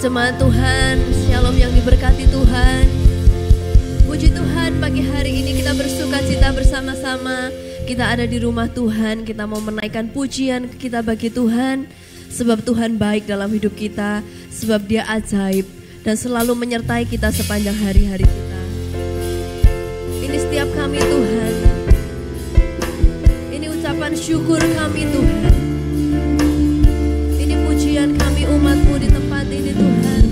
jemaat Tuhan, shalom yang diberkati Tuhan. Puji Tuhan, pagi hari ini kita bersuka cita bersama-sama. Kita ada di rumah Tuhan, kita mau menaikkan pujian kita bagi Tuhan. Sebab Tuhan baik dalam hidup kita, sebab Dia ajaib dan selalu menyertai kita sepanjang hari-hari kita. Ini setiap kami Tuhan, ini ucapan syukur kami Tuhan. Ini pujian kami umat-Mu di tempat ini Tuhan.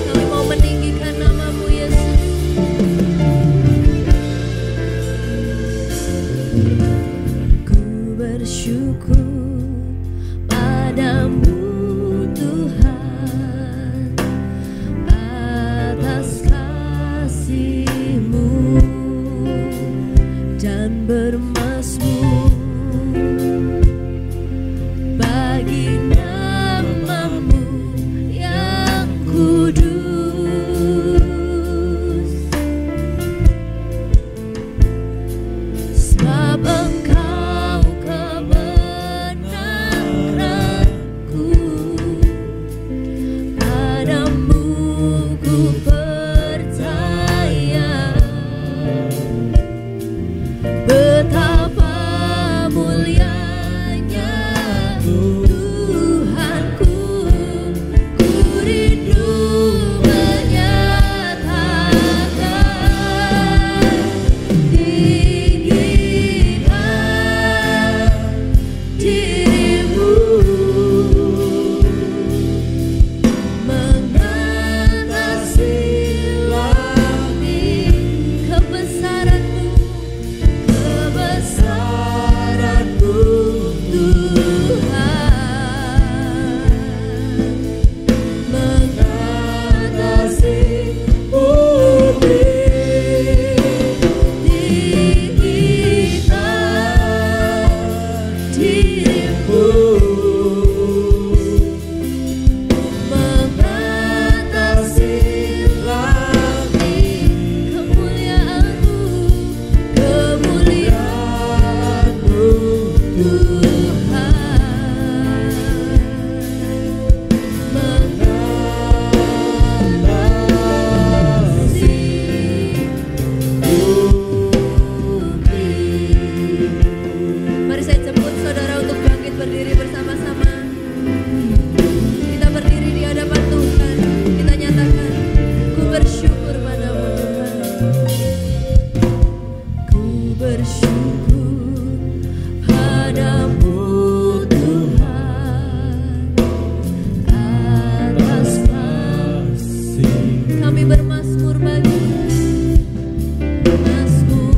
Kami mau meninggikan nama-Mu Yesus. Ku bersyukur padamu Tuhan atas kasih-Mu dan bermazmur bagi nama-Mu yang kudus. Sebab Engkau kebenaranku, padamu ku percaya. Betapa mulianya Tuhanku, ku rindu menyatakan tinggikan diri-Mu mengatasi langit. Kebesaran-Mu, kebesaran-Mu Tuhan mengatasi bumi. Tinggikan diri-Mu mengatasi langit. Kemuliaan-Mu, kemuliaan-Mu Tuhan mengatasi bumi. Mari saya jemput saudara untuk bangkit berdiri bersama-sama. Kita berdiri di hadapan Tuhan. Kita nyatakan, ku bersyukur padamu Tuhan. Ku bersyukur padamu Tuhan atas kasih. Kami bermazmur bagi mazmur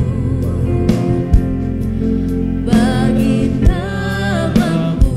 bagi nama-Mu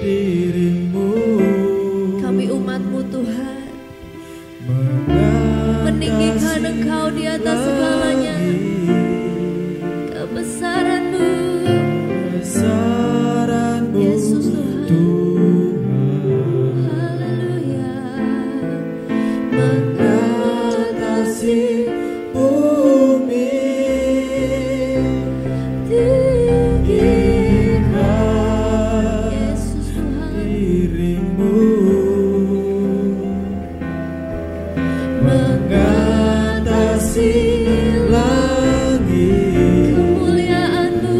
dirimu. Kami umat-Mu Tuhan, meninggikan Engkau di atas segalanya. Kebesaran-Mu, Yesus Tuhan. Haleluya. Mengatasi bumi, tinggikan Yesus Tuhan. dirimu. Mengatasi langit, Kemuliaan-Mu,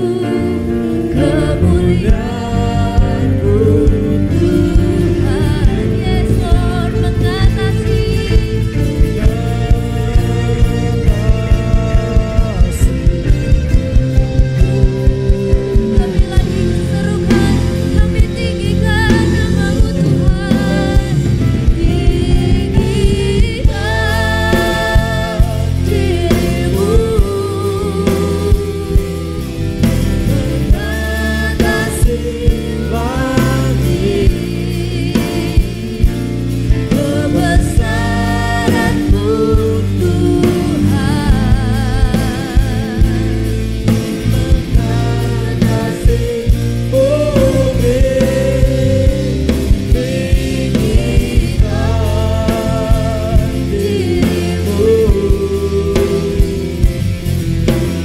kemuliaan-Mu Tuhan. Yes Lord, mengatasi. Kami lagi serukan, kami tinggikan nama-Mu Tuhan. Tinggikan dirimu. Mengatasi langit, kebesaran-Mu Tuhan. mengatasi bumi, tinggikan dirimu.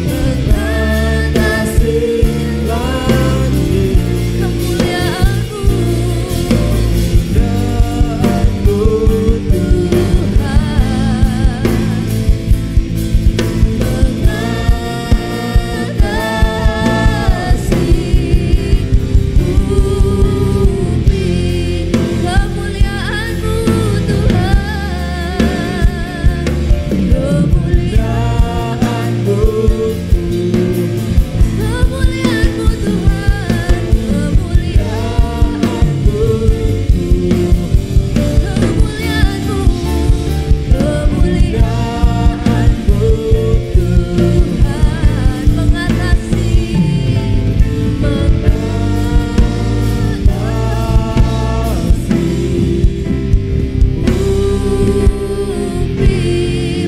Mengatasi langit, Kemuliaan-Mu, kemuliaan-Mu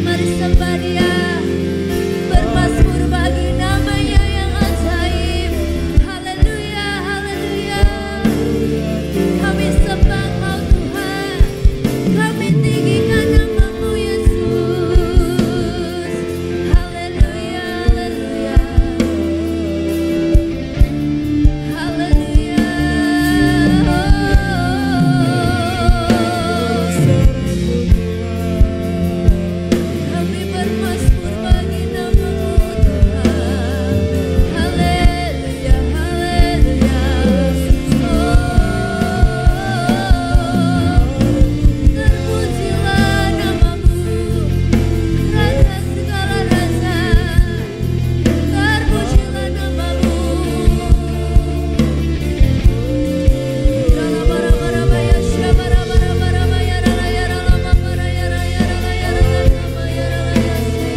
Mari sembah Dia, bermazmur bagi nama-Nya yang ajaib. Haleluya, haleluya. Kami sembah Engkau Tuhan, kami tinggikan nama-Mu Yesus. Haleluya, haleluya. Haleluya. Kami bermazmur bagi nama-Mu Tuhan. Haleluya, haleluya. Terpujilah nama-Mu, Raja segala raja. Terpujilah nama-Mu. Rala-bara-bara-baya, syabara-bara-bara-baya, rala-ya-rala-ma-bara-ya, rala-ya-rala-ya-rala-ya, rala-ya-rala-ya-si.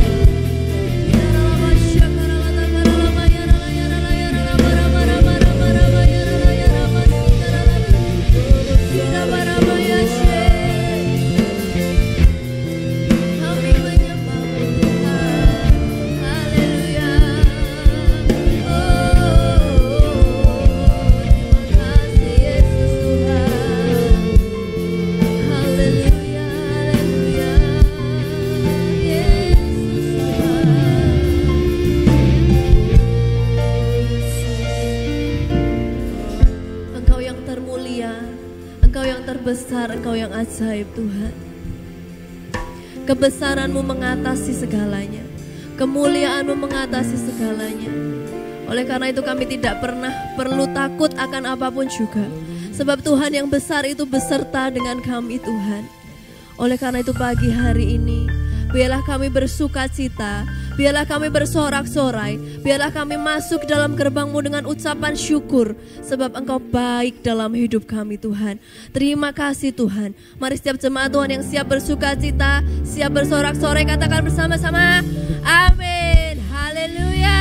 Rala-ba-syaka-rala-taka-rala-maya, rala-ya-rala-ya-rala-bara-bara-bara-bara-baya, rala-ya-rala-ma-si-ka-rala-la. Sida-bara-baya-she. Kami menyembah-Mu Tuhan. Haleluya. Terima kasih Yesus Tuhan. Haleluya, haleluya. Yesus Tuhan. Engkau yang termulia, Engkau yang terbesar, Engkau yang ajaib Tuhan. Kebesaran-Mu mengatasi segalanya, kemuliaan-Mu mengatasi segalanya. Oleh karena itu kami tidak pernah perlu takut akan apapun juga. Sebab Tuhan yang besar itu beserta dengan kami Tuhan. Oleh karena itu pagi hari ini, biarlah kami bersuka cita, biarlah kami bersorak-sorai, biarlah kami masuk dalam gerbang-Mu dengan ucapan syukur. Sebab Engkau baik dalam hidup kami Tuhan. Terima kasih Tuhan. Mari setiap jemaat Tuhan yang siap bersuka cita, siap bersorak-sorai, katakan bersama-sama, amin, haleluya.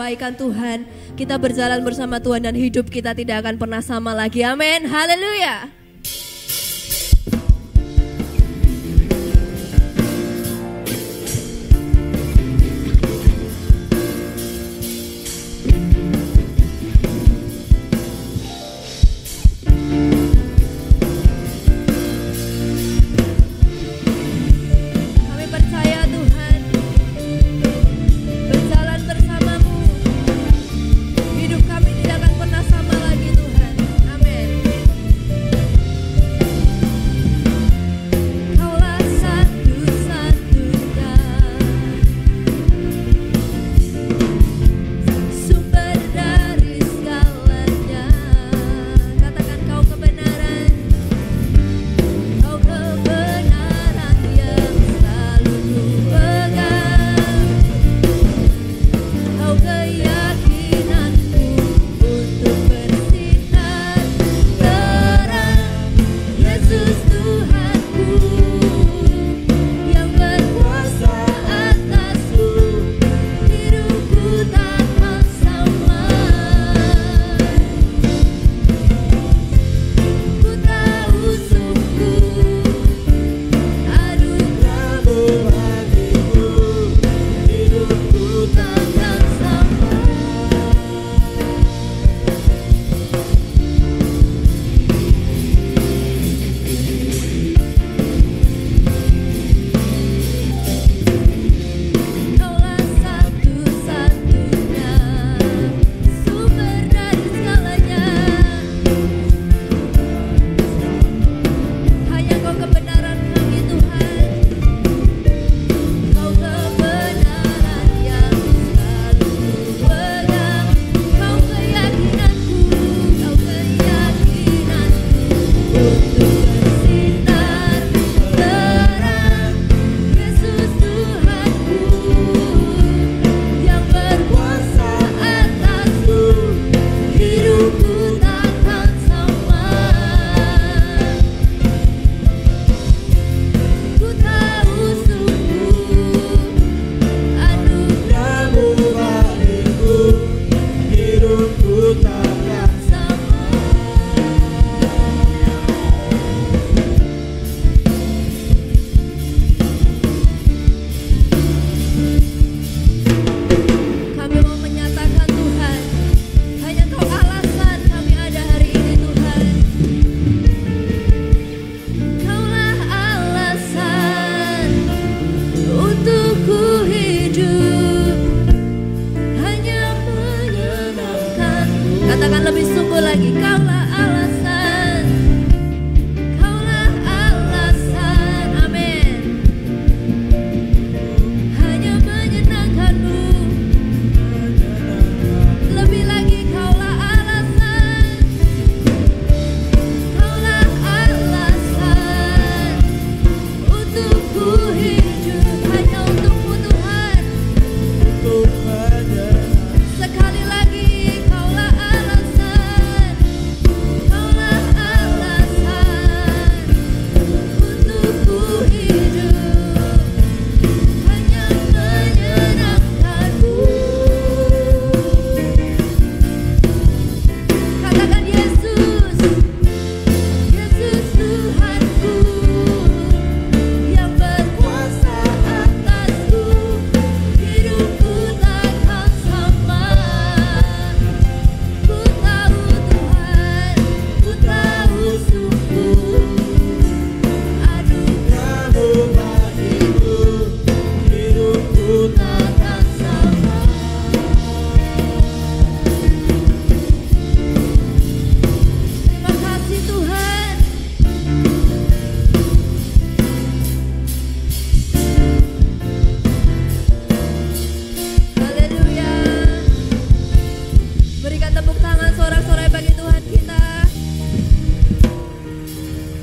kebaikan Tuhan, kita berjalan bersama Tuhan dan hidup kita tidak akan pernah sama lagi. Amin. Haleluya.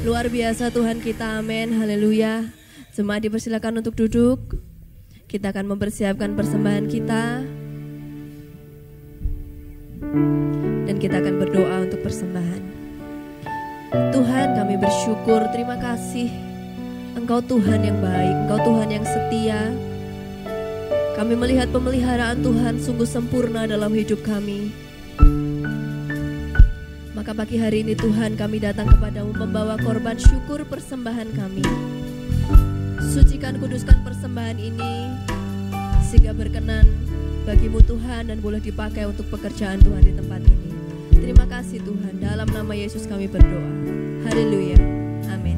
Luar biasa Tuhan kita, amin, haleluya. Jemaat dipersilakan untuk duduk. Kita akan mempersiapkan persembahan kita, dan kita akan berdoa untuk persembahan. Tuhan, kami bersyukur, terima kasih. Engkau Tuhan yang baik, Engkau Tuhan yang setia. Kami melihat pemeliharaan Tuhan sungguh sempurna dalam hidup kami. Maka pagi hari ini Tuhan, kami datang kepadamu membawa korban syukur persembahan kami. Sucikan, kuduskan persembahan ini sehingga berkenan bagimu Tuhan dan boleh dipakai untuk pekerjaan Tuhan di tempat ini. Terima kasih Tuhan, dalam nama Yesus kami berdoa. Haleluya, amin.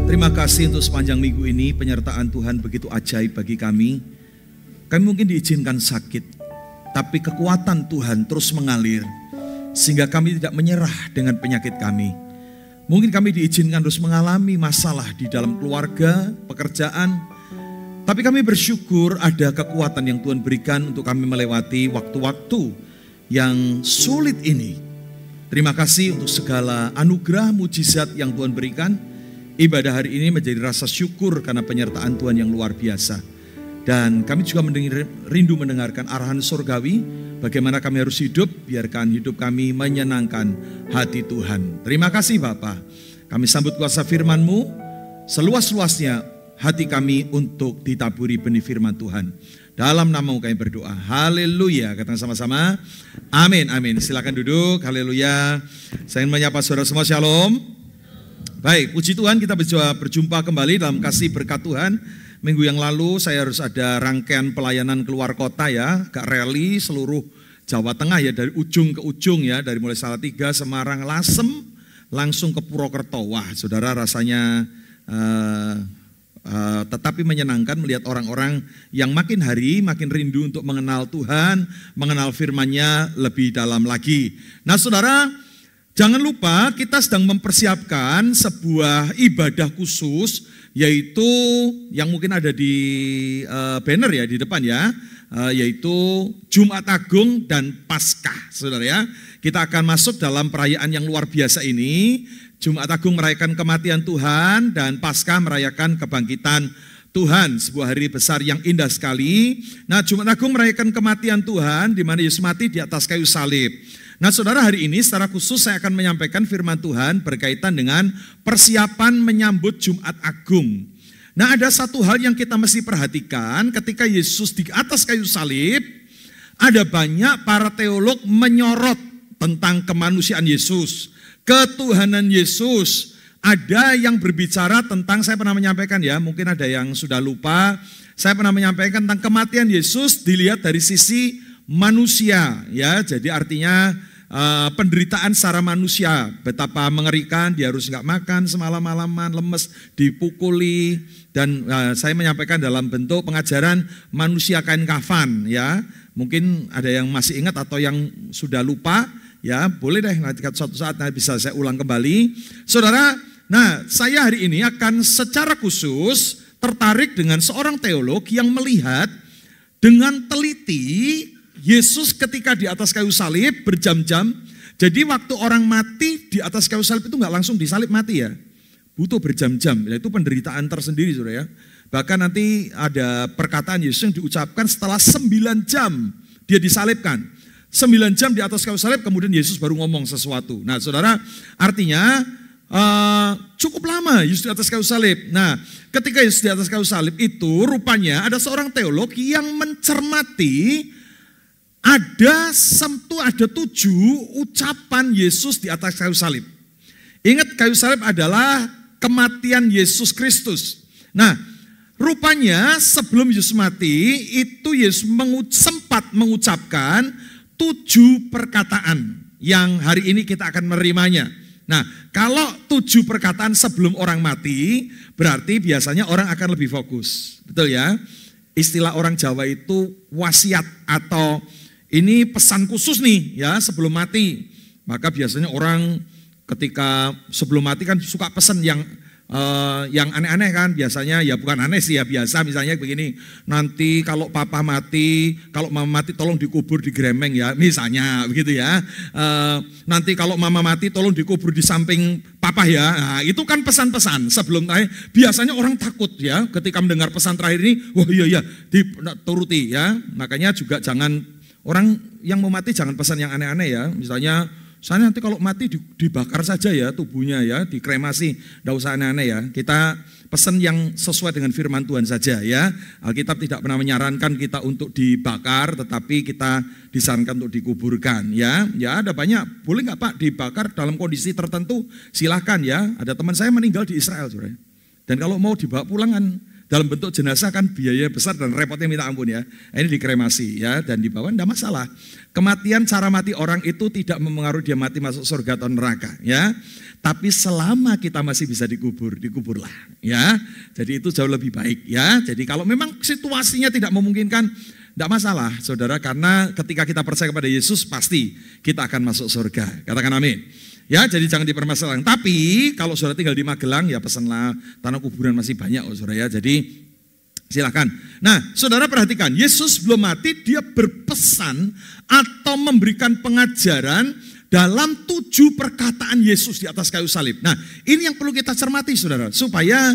Terima kasih untuk sepanjang minggu ini penyertaan Tuhan begitu ajaib bagi kami. Kami mungkin diizinkan sakit, tapi kekuatan Tuhan terus mengalir sehingga kami tidak menyerah dengan penyakit kami. Mungkin kami diizinkan terus mengalami masalah di dalam keluarga, pekerjaan, tapi kami bersyukur ada kekuatan yang Tuhan berikan untuk kami melewati waktu-waktu yang sulit ini. Terima kasih untuk segala anugerah mujizat yang Tuhan berikan. Ibadah hari ini menjadi rasa syukur karena penyertaan Tuhan yang luar biasa. Dan kami juga rindu mendengarkan arahan surgawi, bagaimana kami harus hidup, biarkan hidup kami menyenangkan hati Tuhan. Terima kasih Bapa. Kami sambut kuasa firman-Mu, seluas-luasnya hati kami untuk ditaburi benih firman Tuhan. Dalam nama-Mu kami berdoa. Haleluya. Katakan sama-sama. Amin, amin. Silakan duduk. Haleluya. Saya ingin menyapa saudara semua. Shalom. Baik, puji Tuhan, kita berjumpa kembali dalam kasih berkat Tuhan. Minggu yang lalu saya harus ada rangkaian pelayanan keluar kota ya, Kak Rally seluruh Jawa Tengah ya, dari ujung ke ujung ya, dari mulai Salatiga, Semarang, Lasem, langsung ke Purwokerto. Wah saudara, rasanya Tetapi menyenangkan melihat orang-orang yang makin hari makin rindu untuk mengenal Tuhan, mengenal firman-Nya lebih dalam lagi. Nah saudara, jangan lupa kita sedang mempersiapkan sebuah ibadah khusus, yaitu yang mungkin ada di banner ya di depan ya, yaitu Jumat Agung dan Paskah, saudara ya. Kita akan masuk dalam perayaan yang luar biasa ini. Jumat Agung merayakan kematian Tuhan dan Paskah merayakan kebangkitan Tuhan, sebuah hari besar yang indah sekali. Nah, Jumat Agung merayakan kematian Tuhan di mana Yesus mati di atas kayu salib. Nah, saudara, hari ini secara khusus saya akan menyampaikan firman Tuhan berkaitan dengan persiapan menyambut Jumat Agung. Nah, ada satu hal yang kita mesti perhatikan ketika Yesus di atas kayu salib, ada banyak para teolog menyorot tentang kemanusiaan Yesus, ketuhanan Yesus. Ada yang berbicara tentang, saya pernah menyampaikan ya, mungkin ada yang sudah lupa, saya pernah menyampaikan tentang kematian Yesus dilihat dari sisi manusia ya. Jadi artinya penderitaan secara manusia, betapa mengerikan, dia harus nggak makan semalam-malaman, lemes, dipukuli, dan saya menyampaikan dalam bentuk pengajaran manusia kain kafan ya. Mungkin ada yang masih ingat atau yang sudah lupa. Ya, boleh deh nanti suatu saat bisa saya ulang kembali. Saudara, nah saya hari ini akan secara khusus tertarik dengan seorang teolog yang melihat dengan teliti Yesus ketika di atas kayu salib berjam-jam. Jadi waktu orang mati di atas kayu salib itu nggak langsung disalib mati ya. Butuh berjam-jam, itu penderitaan tersendiri saudara ya. Bahkan nanti ada perkataan Yesus yang diucapkan setelah 9 jam dia disalibkan. 9 jam di atas kayu salib, kemudian Yesus baru ngomong sesuatu. Nah saudara, artinya cukup lama Yesus di atas kayu salib. Nah ketika Yesus di atas kayu salib itu rupanya ada seorang teolog yang mencermati ada 7 ucapan Yesus di atas kayu salib. Ingat, kayu salib adalah kematian Yesus Kristus. Nah rupanya sebelum Yesus mati itu Yesus sempat mengucapkan 7 perkataan yang hari ini kita akan menerimanya. Nah, kalau 7 perkataan sebelum orang mati, berarti biasanya orang akan lebih fokus. Betul ya? Istilah orang Jawa itu wasiat atau ini pesan khusus nih ya sebelum mati. Maka biasanya orang ketika sebelum mati kan suka pesan yang aneh-aneh kan, biasanya ya bukan aneh sih ya, biasa misalnya begini, nanti kalau papa mati, kalau mama mati tolong dikubur di Gremeng ya, misalnya begitu ya. Nanti kalau mama mati tolong dikubur di samping papa ya. Nah, itu kan pesan-pesan sebelum terakhir. Biasanya orang takut ya ketika mendengar pesan terakhir ini, wah iya dituruti ya. Makanya juga jangan, orang yang mau mati jangan pesan yang aneh-aneh ya. Misalnya saya nanti kalau mati dibakar saja ya tubuhnya ya, dikremasi, tidak usah aneh-aneh ya. Kita pesan yang sesuai dengan firman Tuhan saja ya. Alkitab tidak pernah menyarankan kita untuk dibakar, tetapi kita disarankan untuk dikuburkan ya. Ya ada banyak, boleh nggak Pak dibakar dalam kondisi tertentu? Silahkan ya. Ada teman saya meninggal di Israel saudara. Dan kalau mau dibawa pulang kan dalam bentuk jenazah kan biaya besar dan repotnya minta ampun ya. Ini dikremasi ya dan dibawa, tidak masalah. Kematian, cara mati orang itu tidak mempengaruhi dia mati masuk surga atau neraka ya. Tapi selama kita masih bisa dikubur, dikuburlah ya. Jadi itu jauh lebih baik ya. Jadi kalau memang situasinya tidak memungkinkan, tidak masalah saudara, karena ketika kita percaya kepada Yesus pasti kita akan masuk surga. Katakan amin. Ya, jadi jangan dipermasalahkan. Tapi kalau saudara tinggal di Magelang ya pesanlah, tanah kuburan masih banyak saudara ya. Jadi silakan. Nah, saudara perhatikan, Yesus belum mati dia berpesan atau memberikan pengajaran dalam 7 perkataan Yesus di atas kayu salib. Nah, ini yang perlu kita cermati saudara, supaya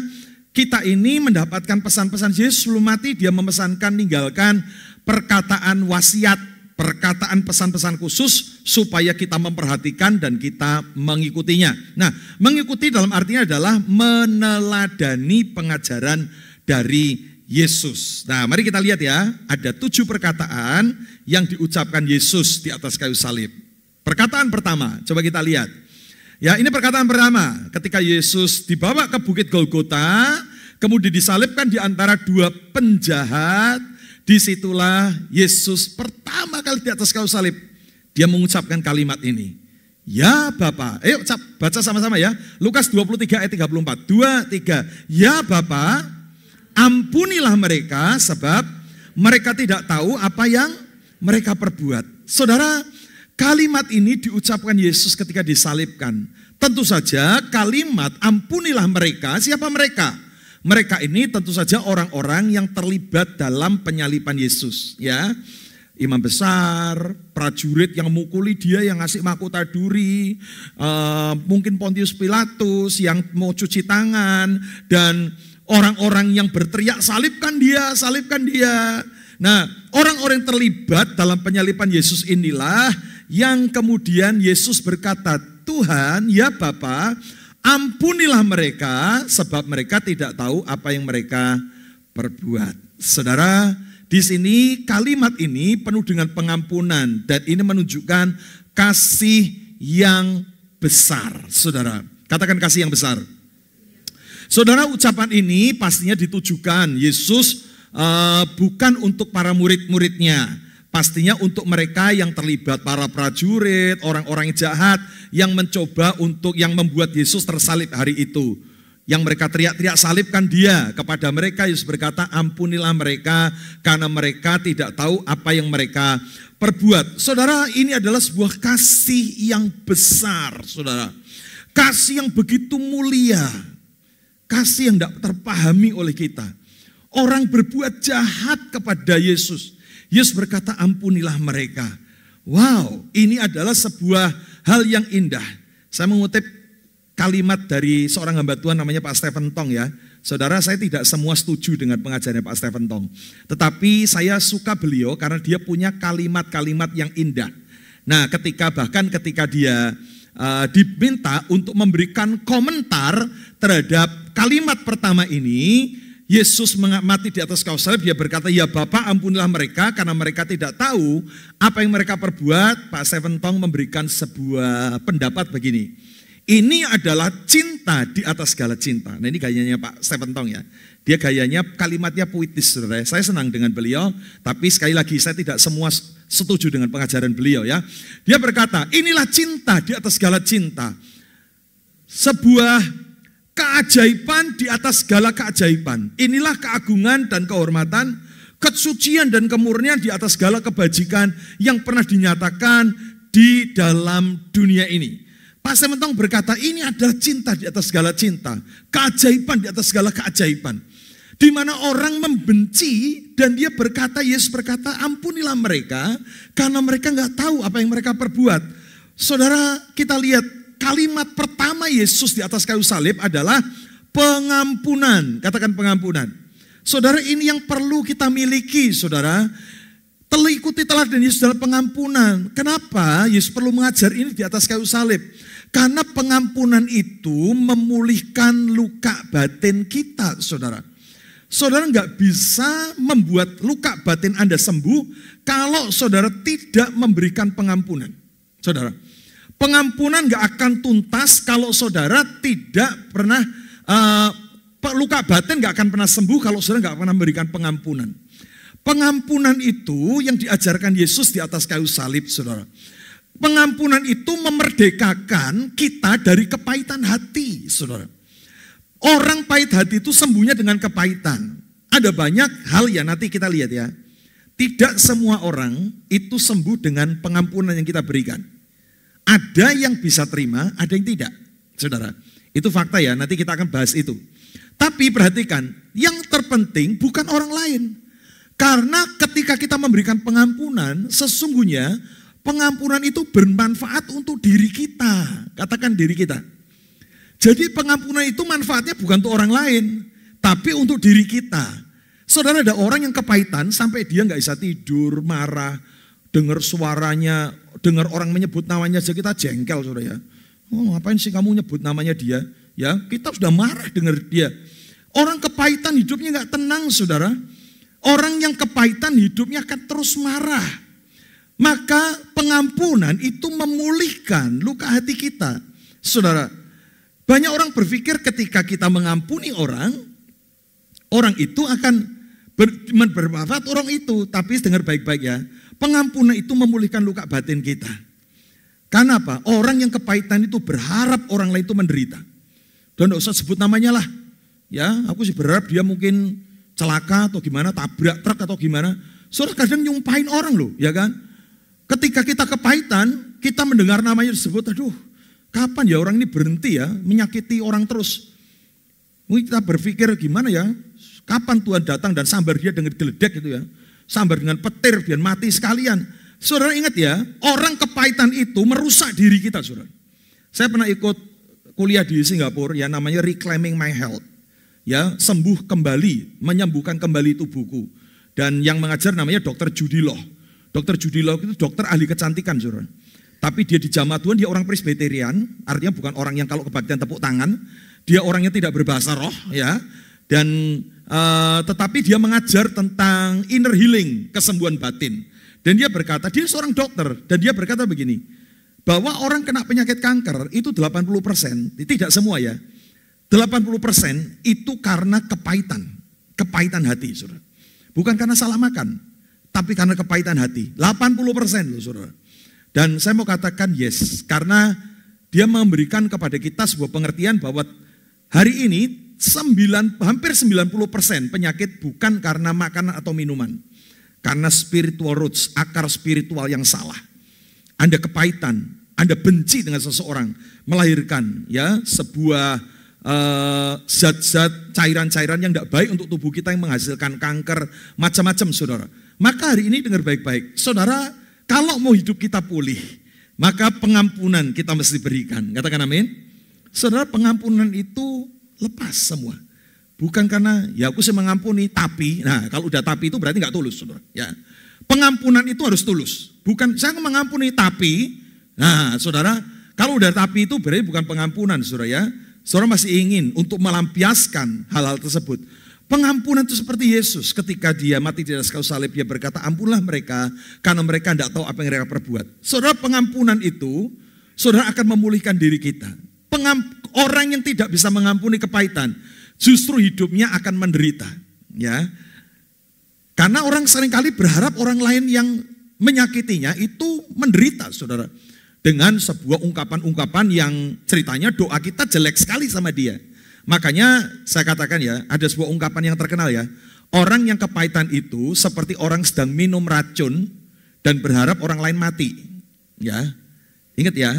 kita ini mendapatkan pesan-pesan Yesus sebelum mati. Dia memesankan, meninggalkan perkataan wasiat, perkataan pesan-pesan khusus supaya kita memperhatikan dan kita mengikutinya. Nah, mengikuti dalam artinya adalah meneladani pengajaran dari Yesus. Nah, mari kita lihat ya, ada 7 perkataan yang diucapkan Yesus di atas kayu salib. Perkataan pertama, coba kita lihat. Ya, ini perkataan pertama, ketika Yesus dibawa ke Bukit Golgota, kemudian disalibkan di antara 2 penjahat. Disitulah Yesus pertama kali di atas kayu salib, dia mengucapkan kalimat ini. Ya Bapa, baca sama-sama ya. Lukas 23 ayat 34, 2, 3. Ya Bapa, Ampunilah mereka sebab mereka tidak tahu apa yang mereka perbuat. Saudara, kalimat ini diucapkan Yesus ketika disalibkan. Tentu saja kalimat ampunilah mereka, siapa mereka? Mereka ini tentu saja orang-orang yang terlibat dalam penyaliban Yesus, ya. Imam besar, prajurit yang mukuli dia, yang ngasih mahkota duri, mungkin Pontius Pilatus yang mau cuci tangan, dan orang-orang yang berteriak salibkan dia, salibkan dia. Nah, orang-orang yang terlibat dalam penyaliban Yesus inilah yang kemudian Yesus berkata, Tuhan, ya Bapa, ampunilah mereka sebab mereka tidak tahu apa yang mereka perbuat. Saudara, di sini kalimat ini penuh dengan pengampunan dan ini menunjukkan kasih yang besar. Saudara, katakan kasih yang besar. Saudara, ucapan ini pastinya ditujukan Yesus bukan untuk para murid-muridnya. Pastinya untuk mereka yang terlibat, para prajurit, orang-orang jahat yang mencoba yang membuat Yesus tersalib hari itu. Yang mereka teriak-teriak salibkan dia, kepada mereka Yesus berkata ampunilah mereka karena mereka tidak tahu apa yang mereka perbuat. Saudara, ini adalah sebuah kasih yang besar, saudara. Kasih yang begitu mulia, kasih yang tidak terpahami oleh kita. Orang berbuat jahat kepada Yesus, Yesus berkata ampunilah mereka. Wow, ini adalah sebuah hal yang indah. Saya mengutip kalimat dari seorang hamba Tuhan namanya Pak Stephen Tong, ya. Saudara, saya tidak semua setuju dengan pengajarannya Pak Stephen Tong. Tetapi saya suka beliau karena dia punya kalimat-kalimat yang indah. Nah, ketika dia diminta untuk memberikan komentar terhadap kalimat pertama ini, Yesus mati di atas kayu salib, dia berkata, ya Bapa ampunilah mereka karena mereka tidak tahu apa yang mereka perbuat. Pak Stephen Tong memberikan sebuah pendapat begini. Ini adalah cinta di atas segala cinta. Nah, ini gayanya Pak Stephen Tong, ya. Dia gayanya kalimatnya puitis, saudara. Saya senang dengan beliau, tapi sekali lagi saya tidak semua setuju dengan pengajaran beliau, ya. Dia berkata, inilah cinta di atas segala cinta. Sebuah keajaiban di atas segala keajaiban. Inilah keagungan dan kehormatan, kesucian dan kemurnian di atas segala kebajikan yang pernah dinyatakan di dalam dunia ini. Pak Sementong berkata ini adalah cinta di atas segala cinta, keajaiban di atas segala keajaiban. Di mana orang membenci dan dia berkata, Yesus berkata ampunilah mereka karena mereka nggak tahu apa yang mereka perbuat. Saudara, kita lihat kalimat pertama Yesus di atas kayu salib adalah pengampunan. Katakan pengampunan. Saudara, ini yang perlu kita miliki, saudara. Ikuti teladan Yesus dalam pengampunan. Kenapa Yesus perlu mengajar ini di atas kayu salib? Karena pengampunan itu memulihkan luka batin kita, saudara. Saudara nggak bisa membuat luka batin Anda sembuh kalau saudara tidak memberikan pengampunan. Saudara, pengampunan nggak akan tuntas kalau saudara tidak pernah, luka batin nggak akan pernah sembuh kalau saudara nggak pernah memberikan pengampunan. Pengampunan itu yang diajarkan Yesus di atas kayu salib, saudara. Pengampunan itu memerdekakan kita dari kepahitan hati, saudara. Orang pahit hati itu sembuhnya dengan kepahitan. Ada banyak hal ya, nanti kita lihat ya. Tidak semua orang itu sembuh dengan pengampunan yang kita berikan. Ada yang bisa terima, ada yang tidak, saudara. Itu fakta ya, nanti kita akan bahas itu. Tapi perhatikan, yang terpenting bukan orang lain. Karena ketika kita memberikan pengampunan, sesungguhnya pengampunan itu bermanfaat untuk diri kita. Katakan diri kita. Jadi pengampunan itu manfaatnya bukan untuk orang lain, tapi untuk diri kita. Saudara, ada orang yang kepahitan sampai dia nggak bisa tidur, marah, dengar suaranya, dengar orang menyebut namanya aja kita jengkel, saudara ya. Oh, ngapain sih kamu nyebut namanya dia? Ya, kita sudah marah dengar dia. Orang kepahitan hidupnya nggak tenang, saudara. Orang yang kepahitan hidupnya akan terus marah. Maka pengampunan itu memulihkan luka hati kita. Saudara, banyak orang berpikir ketika kita mengampuni orang itu akan bermanfaat orang itu. Tapi dengar baik-baik ya, pengampunan itu memulihkan luka batin kita. Karena apa? Orang yang kepahitan itu berharap orang lain itu menderita. Dan tidak usah sebut namanya lah. Ya, aku sih berharap dia mungkin celaka atau gimana, tabrak truk atau gimana. Saudara kadang nyumpahin orang loh, ya kan? Ketika kita kepahitan, kita mendengar namanya disebut, aduh, kapan ya orang ini berhenti ya menyakiti orang terus. Mungkin kita berpikir gimana ya, kapan Tuhan datang dan sambar dia dengan geledek gitu ya. Sambar dengan petir, biar mati sekalian. Saudara ingat ya, orang kepahitan itu merusak diri kita, saudara. Saya pernah ikut kuliah di Singapura, ya namanya Reclaiming My Health. Ya, sembuh kembali, menyembuhkan kembali tubuhku. Dan yang mengajar namanya Dr. Judy Loh. Dr. Judy Loh itu dokter ahli kecantikan, saudara. Tapi dia di jamaah Tuhan, dia orang Presbyterian, artinya bukan orang yang kalau kebaktian tepuk tangan, dia orangnya tidak berbahasa roh, ya. Dan tetapi dia mengajar tentang inner healing, kesembuhan batin. Dan dia berkata, dia seorang dokter, dan dia berkata begini, bahwa orang kena penyakit kanker itu 80%, tidak semua ya, 80% itu karena kepahitan hati, saudara. Bukan karena salah makan, tapi karena kepahitan hati. 80% loh, saudara. Dan saya mau katakan yes, karena dia memberikan kepada kita sebuah pengertian bahwa hari ini hampir 90% penyakit bukan karena makanan atau minuman. Karena spiritual roots, akar spiritual yang salah. Anda kepahitan, Anda benci dengan seseorang, melahirkan ya sebuah zat-zat, cairan-cairan yang tidak baik untuk tubuh kita yang menghasilkan kanker, macam-macam, saudara. Maka hari ini dengar baik-baik, saudara, kalau mau hidup kita pulih, maka pengampunan kita mesti berikan. Katakan amin. Saudara, pengampunan itu lepas semua. Bukan karena ya aku sih mengampuni, tapi, nah kalau udah tapi itu berarti nggak tulus, saudara. Ya, pengampunan itu harus tulus. Bukan saya mengampuni tapi, nah saudara, kalau udah tapi itu berarti bukan pengampunan, saudara ya. Saudara masih ingin untuk melampiaskan hal-hal tersebut. Pengampunan itu seperti Yesus ketika dia mati di atas kayu salib, dia berkata, ampunlah mereka karena mereka tidak tahu apa yang mereka perbuat. Saudara, pengampunan itu, saudara akan memulihkan diri kita. Orang yang tidak bisa mengampuni kepahitan, justru hidupnya akan menderita. Ya, karena orang seringkali berharap orang lain yang menyakitinya itu menderita, saudara. Dengan sebuah ungkapan-ungkapan yang ceritanya doa kita jelek sekali sama dia. Makanya saya katakan ya, ada sebuah ungkapan yang terkenal ya. Orang yang kepahitan itu seperti orang sedang minum racun dan berharap orang lain mati. Ya, ingat ya.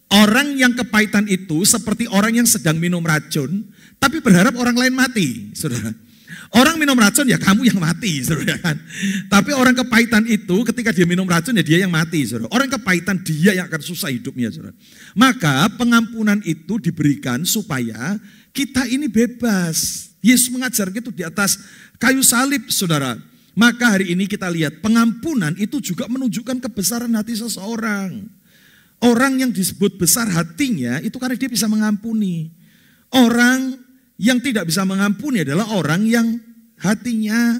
Orang yang kepahitan itu seperti orang yang sedang minum racun tapi berharap orang lain mati, saudara. Orang minum racun ya kamu yang mati, saudara kan. Tapi orang kepahitan itu ketika dia minum racun ya dia yang mati, saudara. Orang kepahitan dia yang akan susah hidupnya, saudara. Maka pengampunan itu diberikan supaya kita ini bebas. Yesus mengajar gitu di atas kayu salib, saudara. Maka hari ini kita lihat pengampunan itu juga menunjukkan kebesaran hati seseorang. Orang yang disebut besar hatinya itu karena dia bisa mengampuni. Orang yang tidak bisa mengampuni adalah orang yang hatinya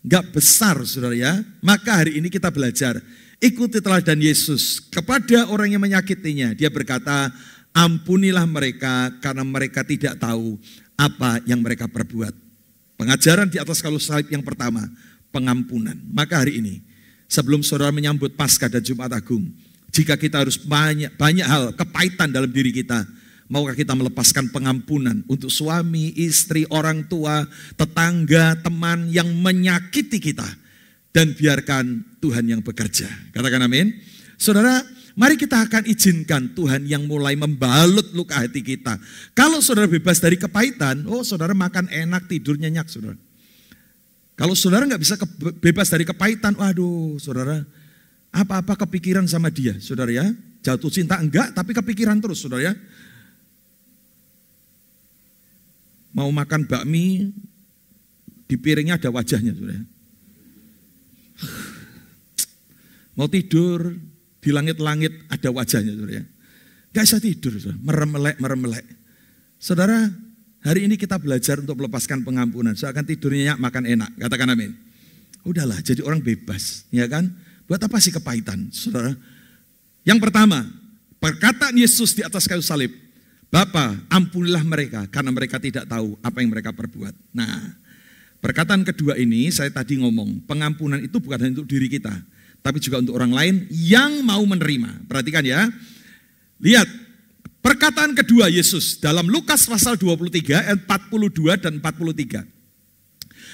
gak besar, saudara ya. Maka hari ini kita belajar, ikuti teladan Yesus kepada orang yang menyakitinya. Dia berkata, ampunilah mereka karena mereka tidak tahu apa yang mereka perbuat. Pengajaran di atas kayu salib yang pertama, pengampunan. Maka hari ini, sebelum saudara menyambut Paskah dan Jumat Agung, jika kita harus banyak hal kepahitan dalam diri kita, maukah kita melepaskan pengampunan untuk suami, istri, orang tua, tetangga, teman yang menyakiti kita. Dan biarkan Tuhan yang bekerja. Katakan amin. Saudara, mari kita akan izinkan Tuhan yang mulai membalut luka hati kita. Kalau saudara bebas dari kepahitan, oh saudara makan enak, tidur nyenyak, saudara. Kalau saudara gak bisa bebas dari kepahitan, waduh saudara, apa-apa kepikiran sama dia, saudara ya. Jatuh cinta enggak, tapi kepikiran terus, saudara ya. Mau makan bakmi, di piringnya ada wajahnya, saudara. Mau tidur, di langit-langit ada wajahnya, saudara. Gak bisa tidur, saudara. Merem-melek. Saudara, hari ini kita belajar untuk melepaskan pengampunan. Saya akan tidur nyenyak, makan enak. Katakan amin. Udahlah, jadi orang bebas, ya kan? Buat apa sih kepahitan, saudara? Yang pertama, perkataan Yesus di atas kayu salib. Bapa, ampunilah mereka karena mereka tidak tahu apa yang mereka perbuat. Nah, perkataan kedua ini saya tadi ngomong, pengampunan itu bukan hanya untuk diri kita, tapi juga untuk orang lain yang mau menerima. Perhatikan ya. Lihat, perkataan kedua Yesus dalam Lukas pasal 23 ayat 42 dan 43.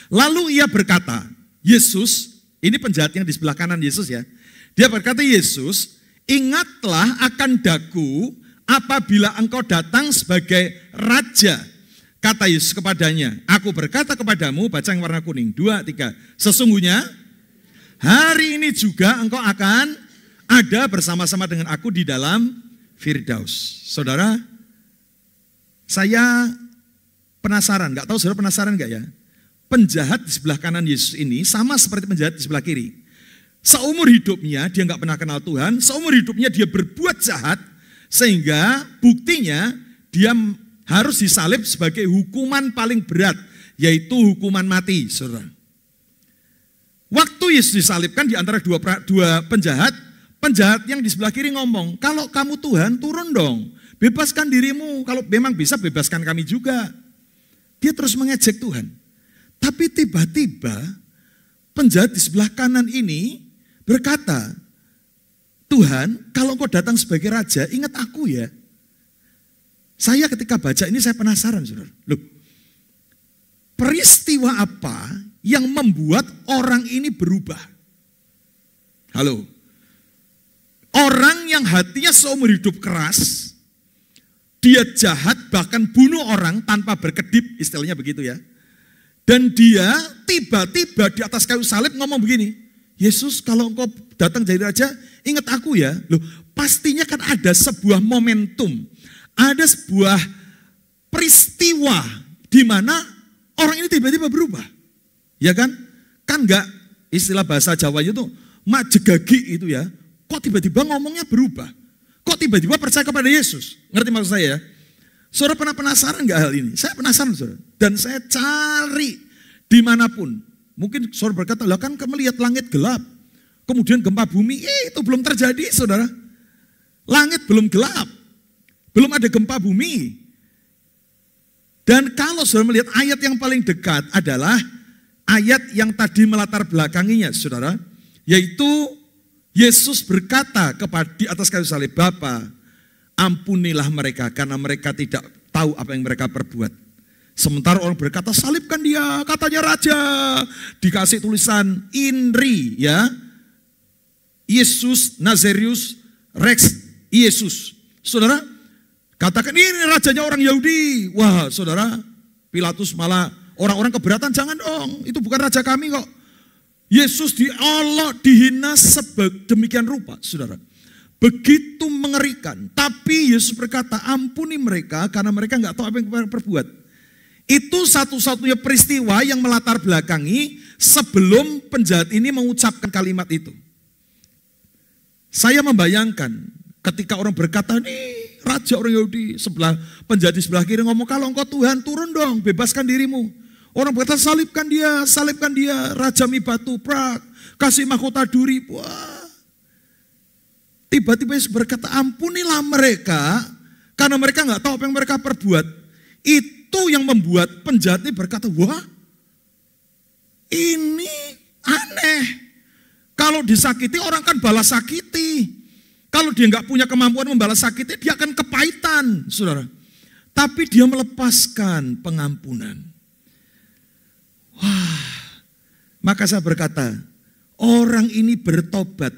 Lalu ia berkata, Yesus, ini penjahat yang di sebelah kanan Yesus ya. Dia berkata, Yesus, ingatlah akan daku apabila engkau datang sebagai raja. Kata Yesus kepadanya, aku berkata kepadamu, baca yang warna kuning, 2, 3. Sesungguhnya hari ini juga engkau akan ada bersama-sama dengan aku di dalam Firdaus. Saudara, saya penasaran, gak tahu saudara penasaran gak ya? Penjahat di sebelah kanan Yesus ini sama seperti penjahat di sebelah kiri. Seumur hidupnya dia gak pernah kenal Tuhan, seumur hidupnya dia berbuat jahat, sehingga buktinya dia harus disalib sebagai hukuman paling berat, yaitu hukuman mati, saudara. Waktu Yesus disalibkan di antara dua penjahat yang di sebelah kiri ngomong, kalau kamu Tuhan turun dong, bebaskan dirimu, kalau memang bisa bebaskan kami juga. Dia terus mengejek Tuhan. Tapi tiba-tiba penjahat di sebelah kanan ini berkata, Tuhan, kalau engkau datang sebagai raja, ingat aku ya. Saya ketika baca ini saya penasaran, saudara. Loh, peristiwa apa yang membuat orang ini berubah? Halo, orang yang hatinya seumur hidup keras, dia jahat bahkan bunuh orang tanpa berkedip, istilahnya begitu ya. Dan dia tiba-tiba di atas kayu salib ngomong begini, Yesus kalau engkau datang jadi raja, ingat aku ya. Loh, pastinya kan ada sebuah momentum, ada sebuah peristiwa di mana orang ini tiba-tiba berubah. Ya kan? Kan enggak, istilah bahasa Jawanya itu majegagi itu ya. Kok tiba-tiba ngomongnya berubah? Kok tiba-tiba percaya kepada Yesus? Ngerti maksud saya ya? Saudara pernah penasaran enggak hal ini? Saya penasaran, saudara. Dan saya cari dimanapun. Mungkin saudara berkata, lah kan melihat langit gelap. Kemudian gempa bumi, itu belum terjadi, saudara. Langit belum gelap. Belum ada gempa bumi. Dan kalau saudara melihat ayat yang paling dekat adalah ayat yang tadi melatar belakanginya, saudara. Yaitu Yesus berkata kepada di atas kayu salib, Bapa, ampunilah mereka karena mereka tidak tahu apa yang mereka perbuat. Sementara orang berkata, salibkan dia, katanya raja. Dikasih tulisan INRI ya. Yesus Nazarius Rex Yesus. Saudara, katakan ini rajanya orang Yahudi. Wah, saudara, Pilatus malah orang-orang keberatan, jangan dong, itu bukan raja kami kok. Yesus diolok, dihina sedemikian rupa, saudara. Begitu mengerikan. Tapi Yesus berkata, ampuni mereka karena mereka nggak tahu apa yang mereka perbuat. Itu satu-satunya peristiwa yang melatar belakangi sebelum penjahat ini mengucapkan kalimat itu. Saya membayangkan ketika orang berkata, nih raja orang Yahudi, sebelah penjahat di sebelah kiri ngomong, kalau engkau Tuhan turun dong, bebaskan dirimu. Orang berkata, salibkan dia, rajami batu, prak, kasih mahkota duri. Wah. Tiba-tiba Yesus berkata, ampunilah mereka karena mereka nggak tahu apa yang mereka perbuat. Itu yang membuat penjahat ini berkata, wah, ini aneh. Kalau disakiti orang kan balas sakiti. Kalau dia nggak punya kemampuan membalas sakiti, dia akan kepahitan, saudara. Tapi dia melepaskan pengampunan. Wah, maka saya berkata, orang ini bertobat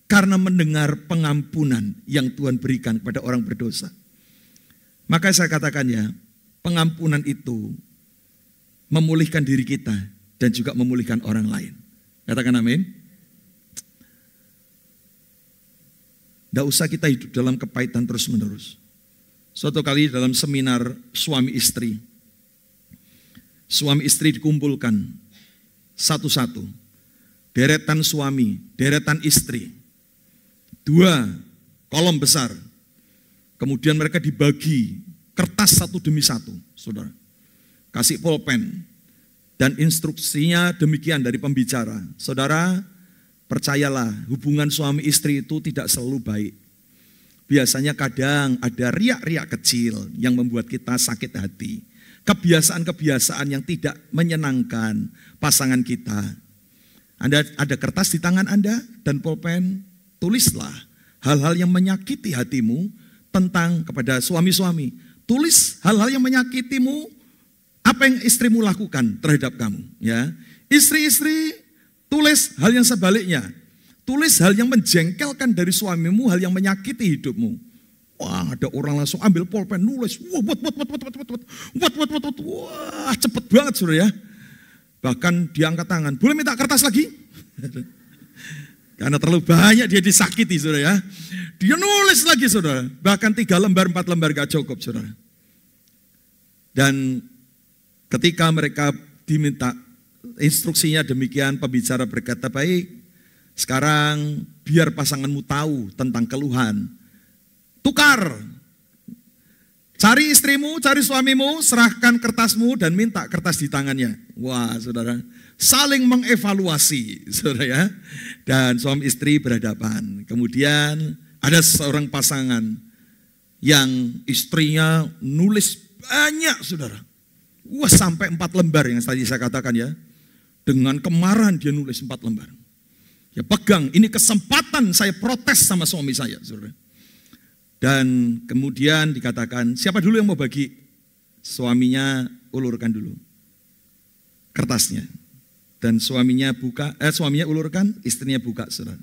karena mendengar pengampunan yang Tuhan berikan kepada orang berdosa. Maka saya katakan ya, pengampunan itu memulihkan diri kita dan juga memulihkan orang lain. Katakan amin. Tidak usah kita hidup dalam kepahitan terus menerus. Suatu kali dalam seminar suami istri dikumpulkan satu-satu. Deretan suami, deretan istri. 2 kolom besar. Kemudian mereka dibagi kertas satu demi satu, saudara. Kasih pulpen. Dan instruksinya demikian dari pembicara. Saudara, percayalah, hubungan suami istri itu tidak selalu baik. Biasanya kadang ada riak-riak kecil yang membuat kita sakit hati. Kebiasaan-kebiasaan yang tidak menyenangkan pasangan kita. Anda ada kertas di tangan Anda dan pulpen, tulislah hal-hal yang menyakiti hatimu tentang kepada suami-suami. Tulis hal-hal yang menyakitimu Apa yang istrimu lakukan terhadap kamu? Ya, istri-istri, tulis hal yang sebaliknya. Tulis hal yang menjengkelkan dari suamimu, hal yang menyakiti hidupmu. Wah, ada orang langsung ambil pulpen nulis. Wah, cepet banget saudara ya. Bahkan dia angkat tangan, boleh minta kertas lagi? Karena terlalu banyak dia disakiti saudara ya. Dia nulis lagi saudara. Bahkan 3 lembar, 4 lembar gak cukup saudara. Dan ketika mereka diminta instruksinya demikian, pembicara berkata, baik, sekarang biar pasanganmu tahu tentang keluhan. Tukar. Cari istrimu, cari suamimu, serahkan kertasmu dan minta kertas di tangannya. Wah saudara, saling mengevaluasi saudara ya. Dan suami istri berhadapan. Kemudian ada seorang pasangan yang istrinya nulis banyak saudara. Wah sampai 4 lembar yang tadi saya katakan ya. Dengan kemarahan dia nulis 4 lembar. Ya pegang, ini kesempatan saya protes sama suami saya saudara. Dan kemudian dikatakan, siapa dulu yang mau bagi? Suaminya ulurkan dulu kertasnya. Dan suaminya ulurkan, istrinya buka saudara.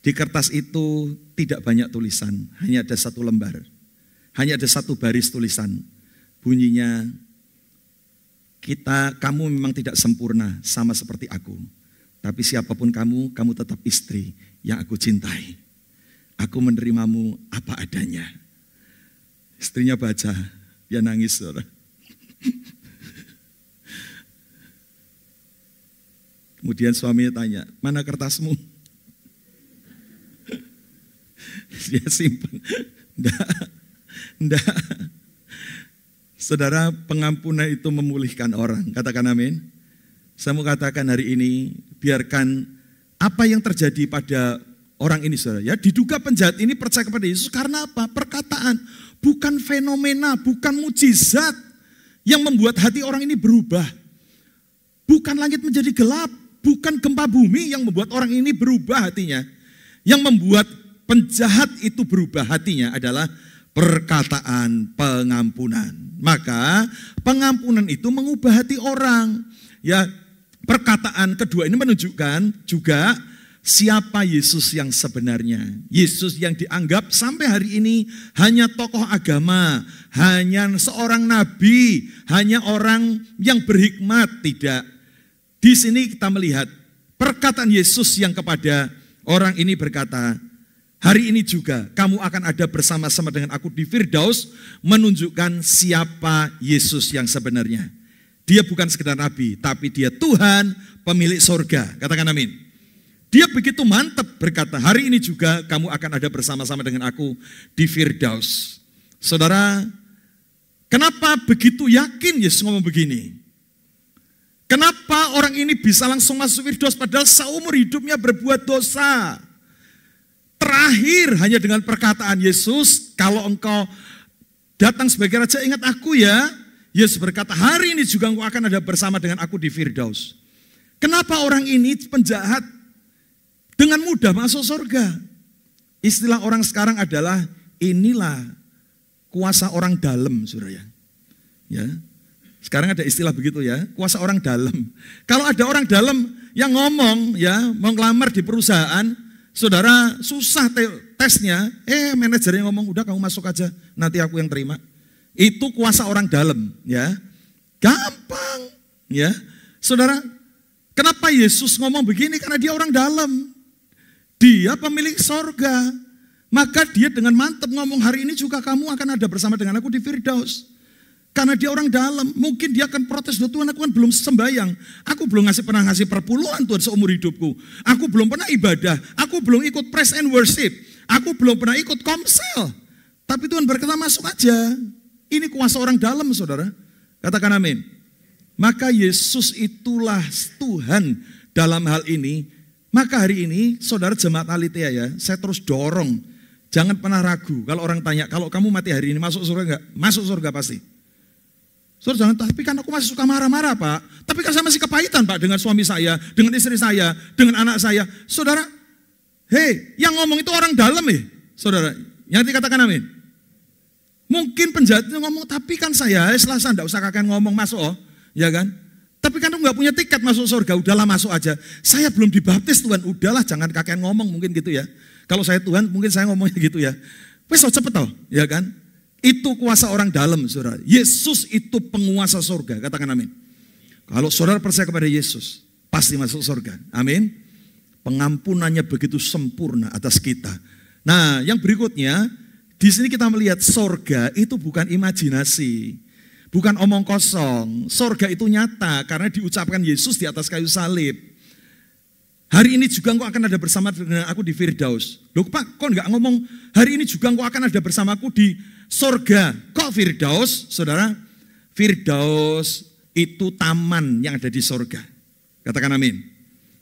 Di kertas itu tidak banyak tulisan, hanya ada 1 lembar. Hanya ada 1 baris tulisan. Bunyinya, kamu memang tidak sempurna sama seperti aku. Tapi siapapun kamu tetap istri yang aku cintai. Aku menerimamu apa adanya. Istrinya baca, dia nangis saudara. Kemudian suaminya tanya, mana kertasmu? Dia simpan. Enggak. Saudara, pengampunan itu memulihkan orang. Katakan amin. Saya mau katakan hari ini, biarkan apa yang terjadi pada orang ini saudara, ya diduga penjahat ini percaya kepada Yesus karena apa? Perkataan, bukan fenomena, bukan mujizat yang membuat hati orang ini berubah. Bukan langit menjadi gelap, bukan gempa bumi yang membuat orang ini berubah hatinya. Yang membuat penjahat itu berubah hatinya adalah perkataan pengampunan. Maka pengampunan itu mengubah hati orang. Ya, perkataan kedua ini menunjukkan juga siapa Yesus yang sebenarnya. Yesus yang dianggap sampai hari ini hanya tokoh agama, hanya seorang nabi, hanya orang yang berhikmat. Tidak. Di sini kita melihat perkataan Yesus yang kepada orang ini berkata, hari ini juga kamu akan ada bersama-sama dengan aku di Firdaus, menunjukkan siapa Yesus yang sebenarnya. Dia bukan sekedar nabi, tapi dia Tuhan pemilik sorga. Katakan amin. Dia begitu mantap berkata, hari ini juga kamu akan ada bersama-sama dengan aku di Firdaus. Saudara, kenapa begitu yakin Yesus ngomong begini? Kenapa orang ini bisa langsung masuk Firdaus padahal seumur hidupnya berbuat dosa? Terakhir hanya dengan perkataan Yesus, kalau engkau datang sebagai raja ingat aku ya. Yesus berkata, hari ini juga engkau akan ada bersama dengan aku di Firdaus. Kenapa orang ini penjahat dengan mudah masuk surga? Istilah orang sekarang adalah inilah kuasa orang dalam, saudara ya. Sekarang ada istilah begitu ya, kuasa orang dalam. Kalau ada orang dalam yang ngomong ya, mau ngelamar di perusahaan, saudara susah tesnya, manajernya ngomong, udah kamu masuk aja, nanti aku yang terima. Itu kuasa orang dalam ya. Gampang ya. Saudara, kenapa Yesus ngomong begini? Karena dia orang dalam. Dia pemilik sorga. Maka dia dengan mantap ngomong, hari ini juga kamu akan ada bersama dengan aku di Firdaus. Karena dia orang dalam, mungkin dia akan protes, Tuhan aku kan belum sembahyang. Aku belum pernah ngasih perpuluhan Tuhan seumur hidupku. Aku belum pernah ibadah. Aku belum ikut praise and worship. Aku belum pernah ikut komsel. Tapi Tuhan berkata masuk aja. Ini kuasa orang dalam saudara. Katakan amin. Maka Yesus itulah Tuhan dalam hal ini. Maka hari ini saudara jemaat Alitea ya, saya terus dorong. Jangan pernah ragu. Kalau orang tanya, kalau kamu mati hari ini masuk surga enggak? Masuk surga pasti. Saudara jangan, tapi kan aku masih suka marah-marah Pak. Tapi kan saya masih kepahitan Pak dengan suami saya, dengan istri saya, dengan anak saya. Saudara, yang ngomong itu orang dalam ya. Saudara, yang dikatakan amin. Mungkin penjahat itu ngomong, tapi kan saya Selasa enggak usah kakek ngomong masuk, oh, ya kan? Tapi kan enggak punya tiket masuk surga, udahlah masuk aja. Saya belum dibaptis Tuhan, udahlah jangan kakek ngomong, mungkin gitu ya. Kalau saya Tuhan, mungkin saya ngomongnya gitu ya. Wes cepet toh, ya kan? Itu kuasa orang dalam, saudara. Yesus itu penguasa surga, katakan amin. Kalau saudara percaya kepada Yesus, pasti masuk surga, amin. Pengampunannya begitu sempurna atas kita. Nah, yang berikutnya, di sini kita melihat surga itu bukan imajinasi, bukan omong kosong. Surga itu nyata karena diucapkan Yesus di atas kayu salib. Hari ini juga engkau akan ada bersama dengan aku di Firdaus. Loh Pak, kok enggak ngomong hari ini juga engkau akan ada bersamaku di surga. Kok Firdaus, saudara? Firdaus itu taman yang ada di surga. Katakan amin.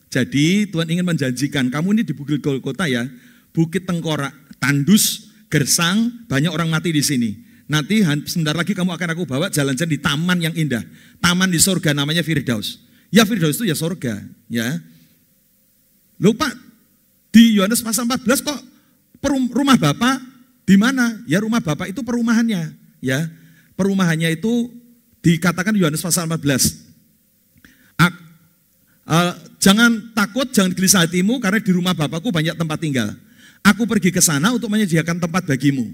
Jadi Tuhan ingin menjanjikan, kamu ini di Bukit Golgota ya, Bukit Tengkorak, tandus, gersang, banyak orang mati di sini. Nanti sebentar lagi kamu akan aku bawa jalan-jalan di taman yang indah. Taman di surga namanya Firdaus. Ya Firdaus itu ya surga. Ya. Lupa di Yohanes pasal 14 kok rumah Bapa di mana? Ya rumah Bapa itu perumahannya. Ya, perumahannya itu dikatakan Yohanes pasal 14. Jangan takut, jangan gelisah hatimu karena di rumah Bapakku banyak tempat tinggal. Aku pergi ke sana untuk menyediakan tempat bagimu.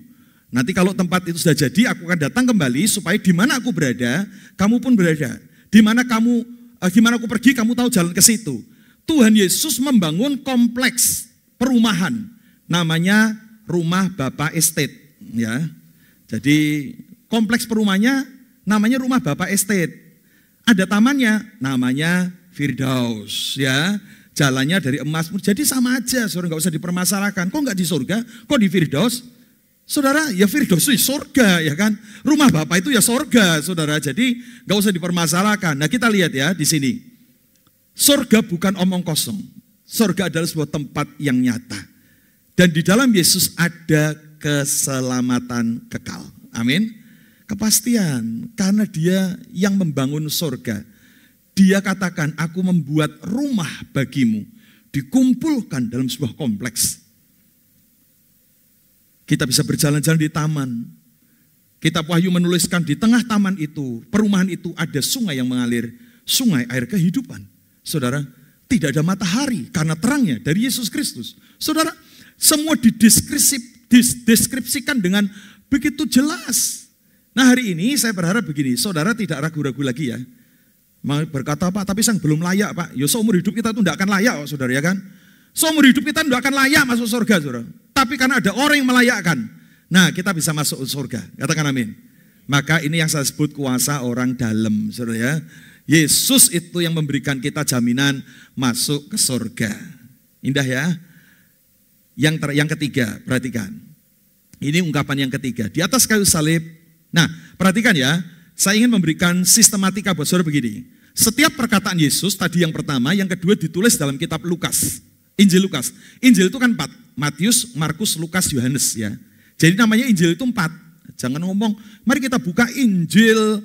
Nanti kalau tempat itu sudah jadi, aku akan datang kembali supaya di mana aku berada, kamu pun berada. Di mana aku pergi, kamu tahu jalan ke situ. Tuhan Yesus membangun kompleks perumahan, namanya Rumah Bapa Estate. Ya, jadi kompleks perumahannya namanya Rumah Bapa Estate. Ada tamannya, namanya Firdaus. Ya. Jalannya dari emas, jadi sama aja, saudara nggak usah dipermasalahkan. Kok nggak di surga? Kok di Firdaus? Saudara, ya Firdaus itu surga, ya kan? Rumah Bapa itu ya surga, saudara. Jadi nggak usah dipermasalahkan. Nah kita lihat ya di sini, surga bukan omong kosong. Surga adalah sebuah tempat yang nyata. Dan di dalam Yesus ada keselamatan kekal. Amin. Kepastian, karena Dia yang membangun surga. Dia katakan, aku membuat rumah bagimu, dikumpulkan dalam sebuah kompleks. Kita bisa berjalan-jalan di taman. Kitab Wahyu menuliskan di tengah taman itu, perumahan itu ada sungai yang mengalir, sungai air kehidupan. Saudara, tidak ada matahari karena terangnya dari Yesus Kristus. Saudara, semua dideskripsikan dengan begitu jelas. Nah hari ini saya berharap begini, saudara tidak ragu-ragu lagi ya. Berkata Pak, tapi saya belum layak Pak. Ya seumur hidup kita itu tidak akan layak oh, saudara ya kan. Seumur hidup kita tidak akan layak masuk surga saudara. Tapi karena ada orang yang melayakkan, nah kita bisa masuk surga. Katakan amin. Maka ini yang saya sebut kuasa orang dalam saudara ya. Yesus itu yang memberikan kita jaminan masuk ke surga. Indah ya. Yang ketiga, perhatikan. Ini ungkapan yang ketiga. Di atas kayu salib. Nah perhatikan ya. Saya ingin memberikan sistematika buat saudara begini. Setiap perkataan Yesus, tadi yang pertama, yang kedua ditulis dalam kitab Lukas. Injil Lukas. Injil itu kan 4. Matius, Markus, Lukas, Yohanes ya. Jadi namanya Injil itu 4. Jangan ngomong, mari kita buka Injil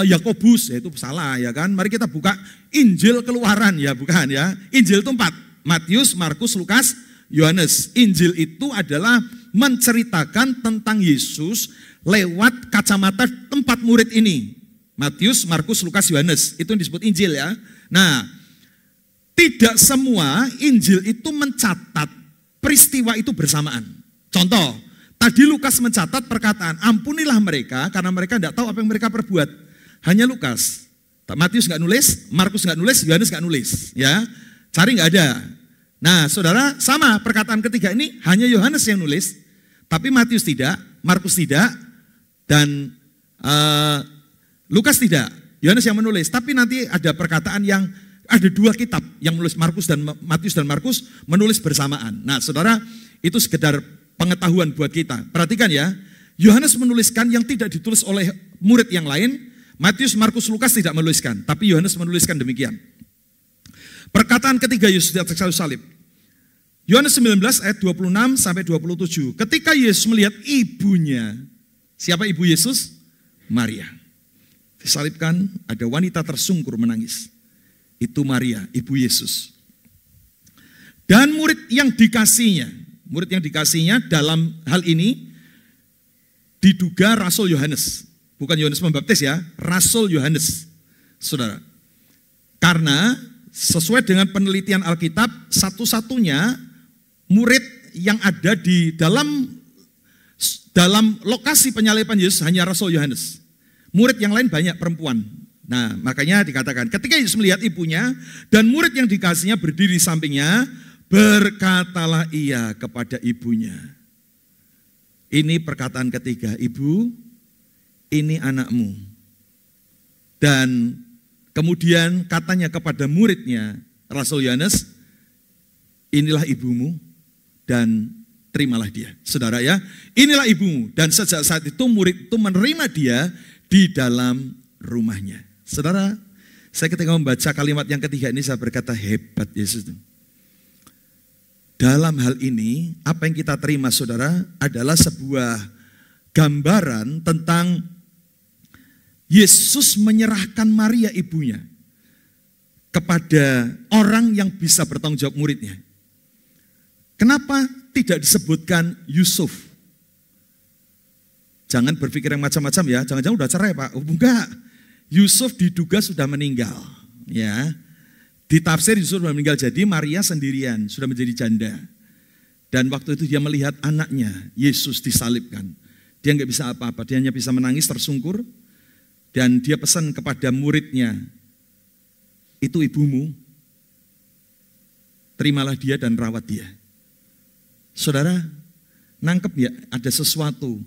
Yakobus, ya itu salah ya kan. Mari kita buka Injil Keluaran, ya bukan ya. Injil itu 4. Matius, Markus, Lukas, Yohanes. Injil itu adalah menceritakan tentang Yesus lewat kacamata 4 murid ini. Matius, Markus, Lukas, Yohanes. Itu yang disebut Injil ya. Nah, tidak semua Injil itu mencatat peristiwa itu bersamaan. Contoh, tadi Lukas mencatat perkataan, ampunilah mereka karena mereka tidak tahu apa yang mereka perbuat. Hanya Lukas. Matius nggak nulis, Markus nggak nulis, Yohanes nggak nulis. Ya, cari nggak ada. Nah, saudara, sama perkataan ketiga ini hanya Yohanes yang nulis, tapi Matius tidak, Markus tidak, dan Lukas tidak. Yohanes yang menulis. Tapi nanti ada perkataan yang ada 2 kitab yang menulis Matius dan Markus menulis bersamaan. Nah, saudara, itu sekedar pengetahuan buat kita. Perhatikan ya, Yohanes menuliskan yang tidak ditulis oleh murid yang lain. Matius, Markus, Lukas tidak menuliskan, tapi Yohanes menuliskan demikian. Perkataan ketiga Yesus di atas kayu salib. Yohanes 19 ayat 26 sampai 27. Ketika Yesus melihat ibunya, siapa ibu Yesus? Maria. Disalibkan, ada wanita tersungkur menangis. Itu Maria, ibu Yesus. Dan murid yang dikasihnya dalam hal ini diduga Rasul Yohanes. Bukan Yohanes Pembaptis ya, Rasul Yohanes. Saudara. Karena sesuai dengan penelitian Alkitab, satu-satunya murid yang ada di dalam lokasi penyaliban Yesus hanya Rasul Yohanes. Murid yang lain banyak perempuan. Nah, makanya dikatakan ketika Yesus melihat ibunya dan murid yang dikasihnya berdiri di sampingnya, berkatalah ia kepada ibunya. Ini perkataan ketiga, ibu, ini anakmu. Dan kemudian katanya kepada muridnya, Rasul Yohanes, inilah ibumu dan terimalah dia. Saudara ya, inilah ibumu. Dan sejak saat itu murid itu menerima dia di dalam rumahnya. Saudara, saya ketika membaca kalimat yang ketiga ini saya berkata hebat Yesus. Dalam hal ini, apa yang kita terima saudara adalah sebuah gambaran tentang Yesus menyerahkan Maria ibunya kepada orang yang bisa bertanggung jawab muridnya. Kenapa tidak disebutkan Yusuf? Jangan berpikir yang macam-macam ya, jangan-jangan udah cerai Pak. Oh, enggak, Yusuf diduga sudah meninggal. Ya, ditafsir Yusuf sudah meninggal, jadi Maria sendirian, sudah menjadi janda. Dan waktu itu dia melihat anaknya, Yesus disalibkan. Dia nggak bisa apa-apa, dia hanya bisa menangis tersungkur. Dan dia pesan kepada muridnya, itu ibumu, terimalah dia dan rawat dia. Saudara, nangkep ya ada sesuatu,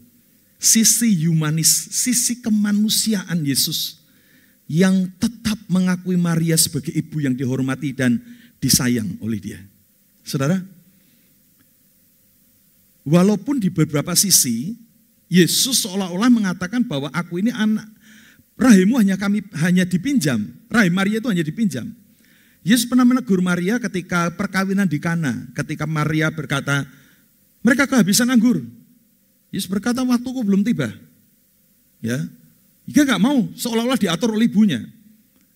sisi humanis, sisi kemanusiaan Yesus yang tetap mengakui Maria sebagai ibu yang dihormati dan disayang oleh dia. Saudara, walaupun di beberapa sisi, Yesus seolah-olah mengatakan bahwa aku ini anak, rahimmu hanya dipinjam, rahim Maria itu hanya dipinjam. Yesus pernah menegur Maria ketika perkawinan di Kana, ketika Maria berkata, mereka kehabisan anggur. Yesus berkata, waktuku belum tiba. Ya, dia nggak mau, seolah-olah diatur oleh ibunya.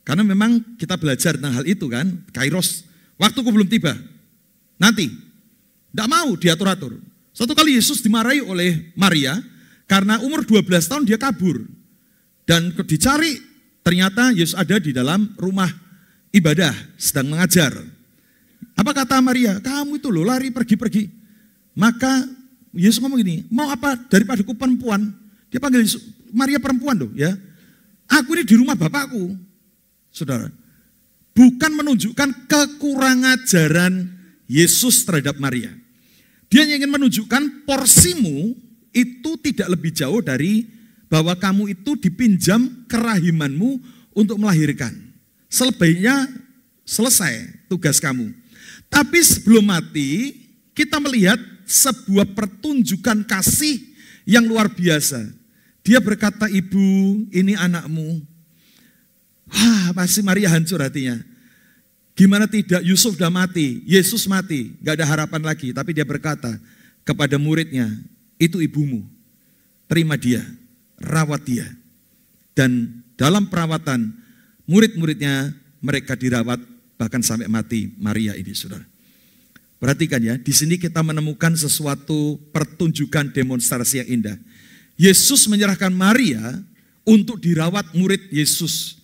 Karena memang kita belajar tentang hal itu kan, kairos, waktuku belum tiba. Nanti, nggak mau diatur-atur. Suatu kali Yesus dimarahi oleh Maria, karena umur 12 tahun dia kabur. Dan dicari, ternyata Yesus ada di dalam rumah ibadah, sedang mengajar. Apa kata Maria? Kamu itu loh lari pergi-pergi. Maka Yesus ngomong gini, mau apa daripada aku perempuan? Dia panggil Yesus, Maria perempuan loh ya. Aku ini di rumah Bapakku. Saudara, bukan menunjukkan kekurang ajaran Yesus terhadap Maria. Dia ingin menunjukkan porsimu itu tidak lebih jauh dari bahwa kamu itu dipinjam kerahimanmu untuk melahirkan. Selebihnya selesai tugas kamu. Tapi sebelum mati, kita melihat sebuah pertunjukan kasih yang luar biasa. Dia berkata, ibu, ini anakmu. Wah, pasti Maria hancur hatinya. Gimana tidak, Yusuf sudah mati, Yesus mati, gak ada harapan lagi. Tapi dia berkata kepada muridnya, itu ibumu, terima dia, rawat dia. Dan dalam perawatan murid-muridnya mereka dirawat bahkan sampai mati Maria ini saudara. Perhatikan ya, di sini kita menemukan sesuatu pertunjukan demonstrasi yang indah. Yesus menyerahkan Maria untuk dirawat murid Yesus.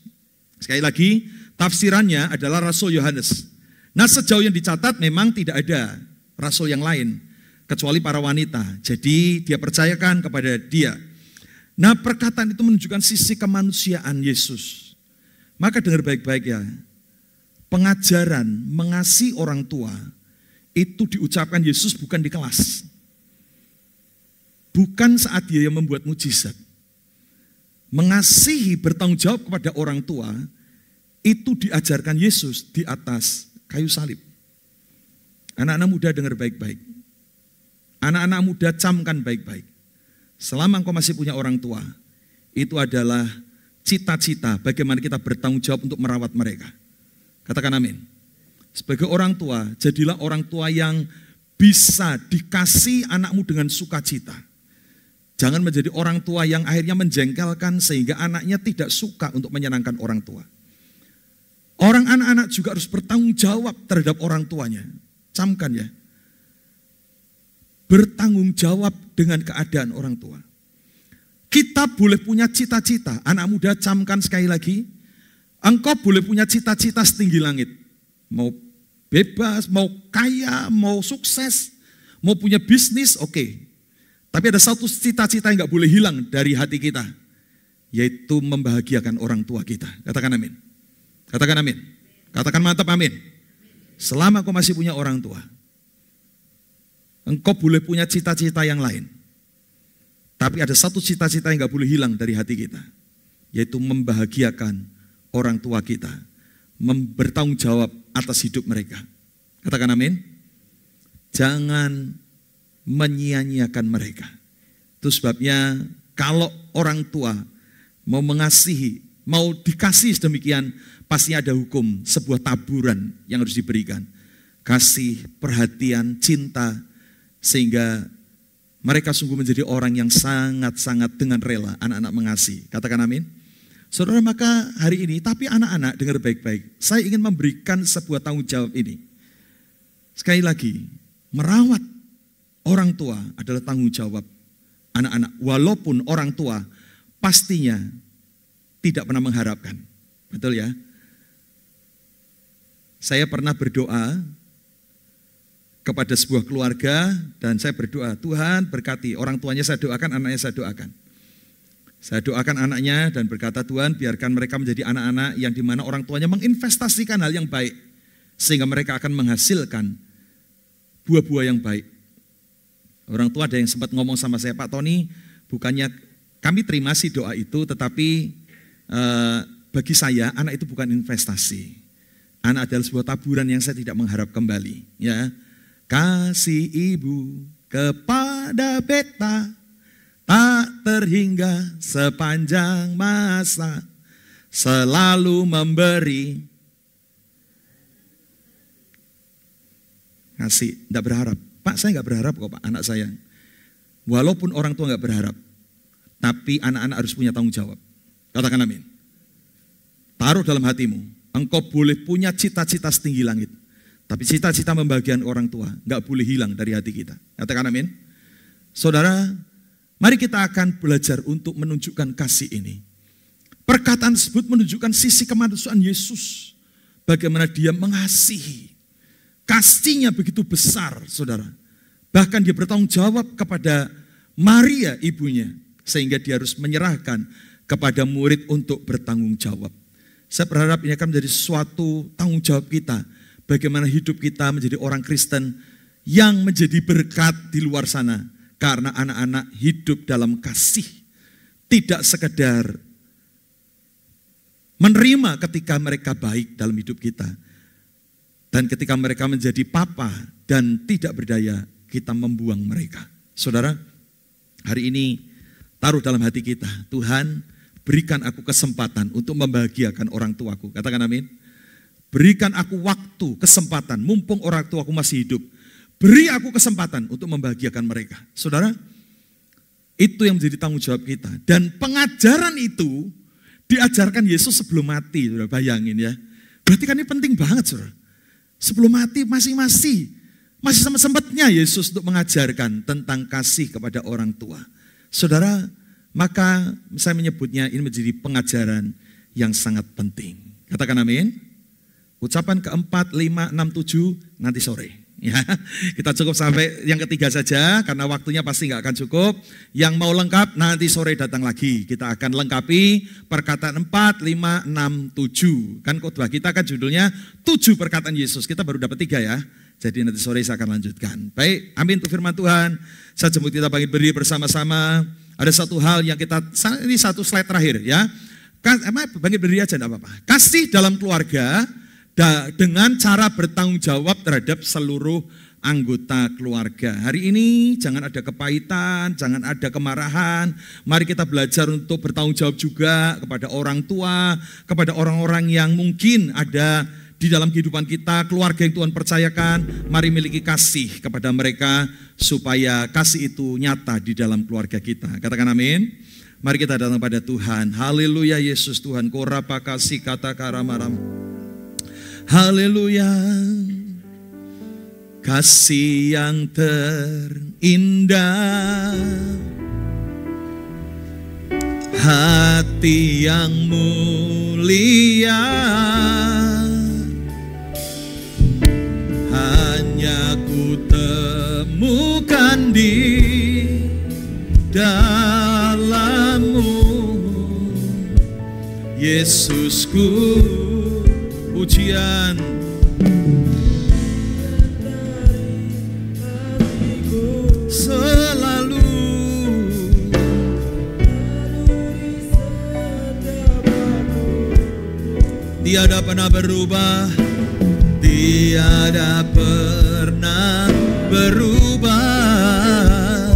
Sekali lagi, tafsirannya adalah Rasul Yohanes. Nah, sejauh yang dicatat memang tidak ada rasul yang lain kecuali para wanita. Jadi dia percayakan kepada dia. Nah, perkataan itu menunjukkan sisi kemanusiaan Yesus. Maka dengar baik-baik ya, pengajaran mengasihi orang tua itu diucapkan Yesus bukan di kelas. Bukan saat dia yang membuat mujizat. Mengasihi, bertanggung jawab kepada orang tua, itu diajarkan Yesus di atas kayu salib. Anak-anak muda dengar baik-baik. Anak-anak muda camkan baik-baik. Selama engkau masih punya orang tua, itu adalah cita-cita bagaimana kita bertanggung jawab untuk merawat mereka. Katakan amin. Sebagai orang tua, jadilah orang tua yang bisa dikasih anakmu dengan sukacita. Jangan menjadi orang tua yang akhirnya menjengkelkan sehingga anaknya tidak suka untuk menyenangkan orang tua. Orang anak-anak juga harus bertanggung jawab terhadap orang tuanya. Camkan ya. Bertanggung jawab dengan keadaan orang tua. Kita boleh punya cita-cita. Anak muda, camkan sekali lagi. Engkau boleh punya cita-cita setinggi langit. Mau bebas, mau kaya, mau sukses, mau punya bisnis, oke. Tapi ada satu cita-cita yang gak boleh hilang dari hati kita. Yaitu membahagiakan orang tua kita. Katakan amin. Katakan amin. Katakan mantap amin. Selama kau masih punya orang tua, engkau boleh punya cita-cita yang lain. Tapi ada satu cita-cita yang gak boleh hilang dari hati kita. Yaitu membahagiakan orang tua kita. Bertanggung jawab atas hidup mereka. Katakan amin. Jangan menyia-nyiakan mereka. Itu sebabnya kalau orang tua mau mengasihi, mau dikasih sedemikian, pasti ada hukum, sebuah taburan yang harus diberikan. Kasih, perhatian, cinta, sehingga mereka sungguh menjadi orang yang sangat-sangat dengan rela anak-anak mengasihi. Katakan amin. Saudara, maka hari ini, tapi anak-anak dengar baik-baik, saya ingin memberikan sebuah tanggung jawab ini. Sekali lagi, merawat orang tua adalah tanggung jawab anak-anak. Walaupun orang tua pastinya tidak pernah mengharapkan. Betul ya? Saya pernah berdoa kepada sebuah keluarga dan saya berdoa, Tuhan berkati orang tuanya, saya doakan, anaknya saya doakan. Saya doakan anaknya dan berkata, Tuhan biarkan mereka menjadi anak-anak yang dimana orang tuanya menginvestasikan hal yang baik. Sehingga mereka akan menghasilkan buah-buah yang baik. Orang tua ada yang sempat ngomong sama saya, Pak Tony, bukannya kami terima sih doa itu, tetapi bagi saya anak itu bukan investasi. Anak adalah sebuah taburan yang saya tidak mengharap kembali. Ya, kasih ibu kepada beta tak terhingga sepanjang masa, selalu memberi. Ngasih, tidak berharap. Pak, saya nggak berharap kok Pak, anak saya. Walaupun orang tua nggak berharap, tapi anak-anak harus punya tanggung jawab. Katakan amin. Taruh dalam hatimu, engkau boleh punya cita-cita setinggi langit, tapi cita-cita membahagiakan orang tua nggak boleh hilang dari hati kita. Katakan amin. Saudara, mari kita akan belajar untuk menunjukkan kasih ini. Perkataan tersebut menunjukkan sisi kemanusiaan Yesus. Bagaimana dia mengasihi. Kasihnya begitu besar, saudara. Bahkan dia bertanggung jawab kepada Maria ibunya. Sehingga dia harus menyerahkan kepada murid untuk bertanggung jawab. Saya berharap ini akan menjadi suatu tanggung jawab kita. Bagaimana hidup kita menjadi orang Kristen yang menjadi berkat di luar sana. Karena anak-anak hidup dalam kasih. Tidak sekedar menerima ketika mereka baik dalam hidup kita. Dan ketika mereka menjadi papa dan tidak berdaya, kita membuang mereka. Saudara, hari ini taruh dalam hati kita, Tuhan berikan aku kesempatan untuk membahagiakan orang tuaku. Katakan amin. Berikan aku waktu, kesempatan, mumpung orang tuaku masih hidup. Beri aku kesempatan untuk membahagiakan mereka. Saudara, itu yang menjadi tanggung jawab kita. Dan pengajaran itu diajarkan Yesus sebelum mati. Saudara, bayangin ya. Berarti kan ini penting banget, saudara. Sebelum mati masih sempat-sempatnya Yesus untuk mengajarkan tentang kasih kepada orang tua. Saudara, maka saya menyebutnya ini menjadi pengajaran yang sangat penting. Katakan amin. Ucapan keempat, 5, 6, 7 nanti sore. Ya, kita cukup sampai yang ketiga saja karena waktunya pasti nggak akan cukup. Yang mau lengkap nanti sore datang lagi. Kita akan lengkapi perkataan 4, 5, 6, 7. Kan khotbah kita kan judulnya 7 perkataan Yesus. Kita baru dapat 3 ya. Jadi nanti sore saya akan lanjutkan. Baik, amin untuk firman Tuhan. Saya jemput kita bangkit berdiri bersama-sama. Ada satu hal yang kita, ini satu slide terakhir ya. Bangkit berdiri aja enggak apa-apa. Kasih dalam keluarga dengan cara bertanggung jawab terhadap seluruh anggota keluarga. Hari ini jangan ada kepahitan, jangan ada kemarahan. Mari kita belajar untuk bertanggung jawab juga kepada orang tua, kepada orang-orang yang mungkin ada di dalam kehidupan kita, keluarga yang Tuhan percayakan. Mari miliki kasih kepada mereka supaya kasih itu nyata di dalam keluarga kita. Katakan amin. Mari kita datang pada Tuhan. Haleluya Yesus Tuhan. Korapa kasih kata karamaram. Haleluya, kasih yang terindah hati yang mulia, hanya ku temukan di dalam-Mu, Yesusku. Pujian selalu, tiada pernah berubah, tiada pernah berubah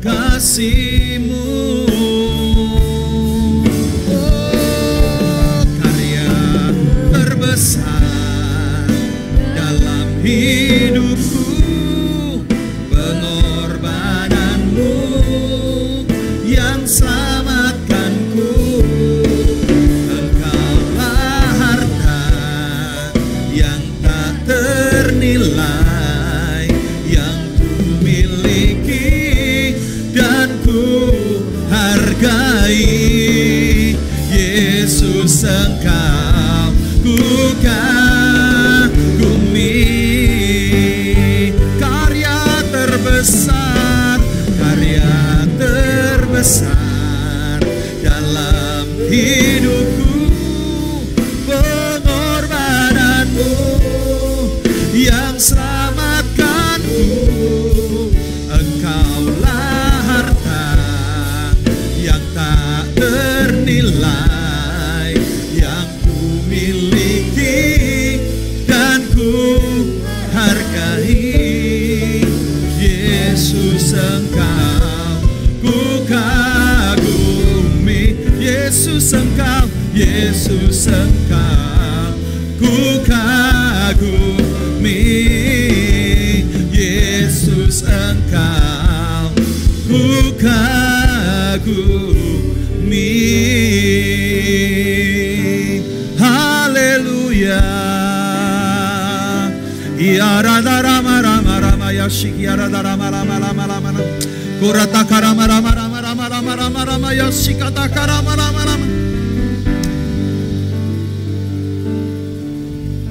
kasih-Mu. Oh, karya terbesar dalam hidupku, pengorbanan-Mu yang selamatkanku. Engkaulah harta yang tak ternilai, yang ku miliki dan ku hargai. Yesus, Engkau ku kagumi. Karya terbesar dalam hidupku, pengorbanan-Mu yang selamatkanku. Engkaulah harta yang tak ternilai, yang ku miliki dan ku hargai. Yesus, Engkau ku kagumi. Yesus, Engkau ku kagumi. Yesus, Engkau ku kagumi. Haleluya.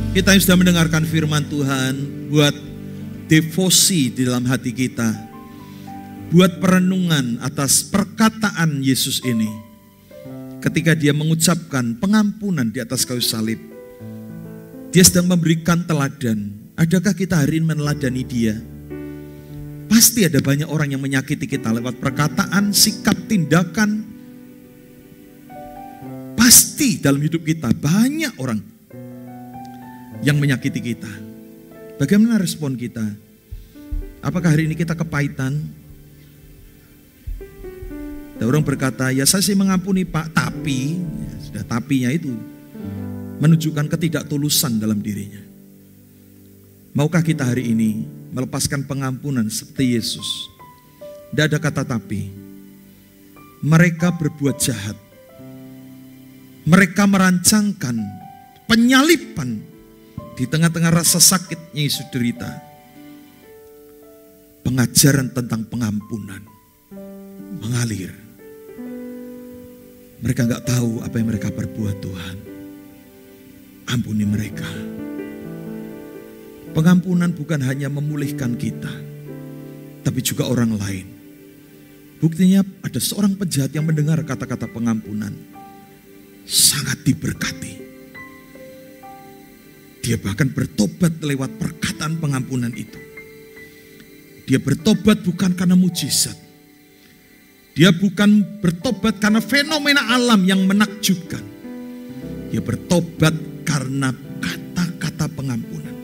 Kita yang sudah mendengarkan firman Tuhan, buat devosi di dalam hati kita, buat perenungan atas perkataan Yesus ini ketika dia mengucapkan pengampunan di atas kayu salib. Dia sedang memberikan teladan. Adakah kita hari ini meneladani dia? Pasti ada banyak orang yang menyakiti kita lewat perkataan, sikap, tindakan. Pasti dalam hidup kita banyak orang yang menyakiti kita. Bagaimana respon kita? Apakah hari ini kita kepahitan? Ada orang berkata, ya saya sih mengampuni Pak, tapi, ya sudah tapinya itu menunjukkan ketidaktulusan dalam dirinya. Maukah kita hari ini melepaskan pengampunan seperti Yesus? Tidak ada kata tapi. Mereka berbuat jahat. Mereka merancangkan penyaliban di tengah-tengah rasa sakitnya Yesus derita. Pengajaran tentang pengampunan mengalir. Mereka gak tahu apa yang mereka perbuat, Tuhan. Ampuni mereka. Pengampunan bukan hanya memulihkan kita, tapi juga orang lain. Buktinya ada seorang penjahat yang mendengar kata-kata pengampunan. Sangat diberkati. Dia bahkan bertobat lewat perkataan pengampunan itu. Dia bertobat bukan karena mujizat. Dia bukan bertobat karena fenomena alam yang menakjubkan. Dia bertobat karena kata-kata pengampunan.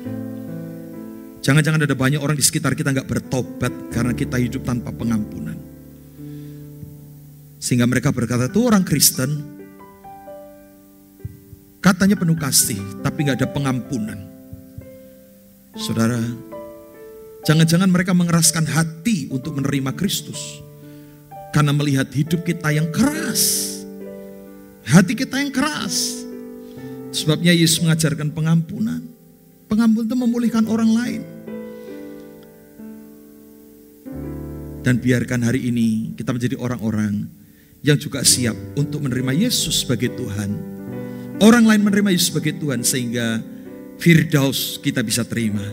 Jangan-jangan ada banyak orang di sekitar kita gak bertobat karena kita hidup tanpa pengampunan. Sehingga mereka berkata, itu orang Kristen, katanya penuh kasih, tapi gak ada pengampunan. Saudara, jangan-jangan mereka mengeraskan hati untuk menerima Kristus. Karena melihat hidup kita yang keras. Hati kita yang keras. Sebabnya Yesus mengajarkan pengampunan. Pengampunan itu memulihkan orang lain. Dan biarkan hari ini kita menjadi orang-orang yang juga siap untuk menerima Yesus sebagai Tuhan. Orang lain menerima Yesus sebagai Tuhan sehingga Firdaus kita bisa terima.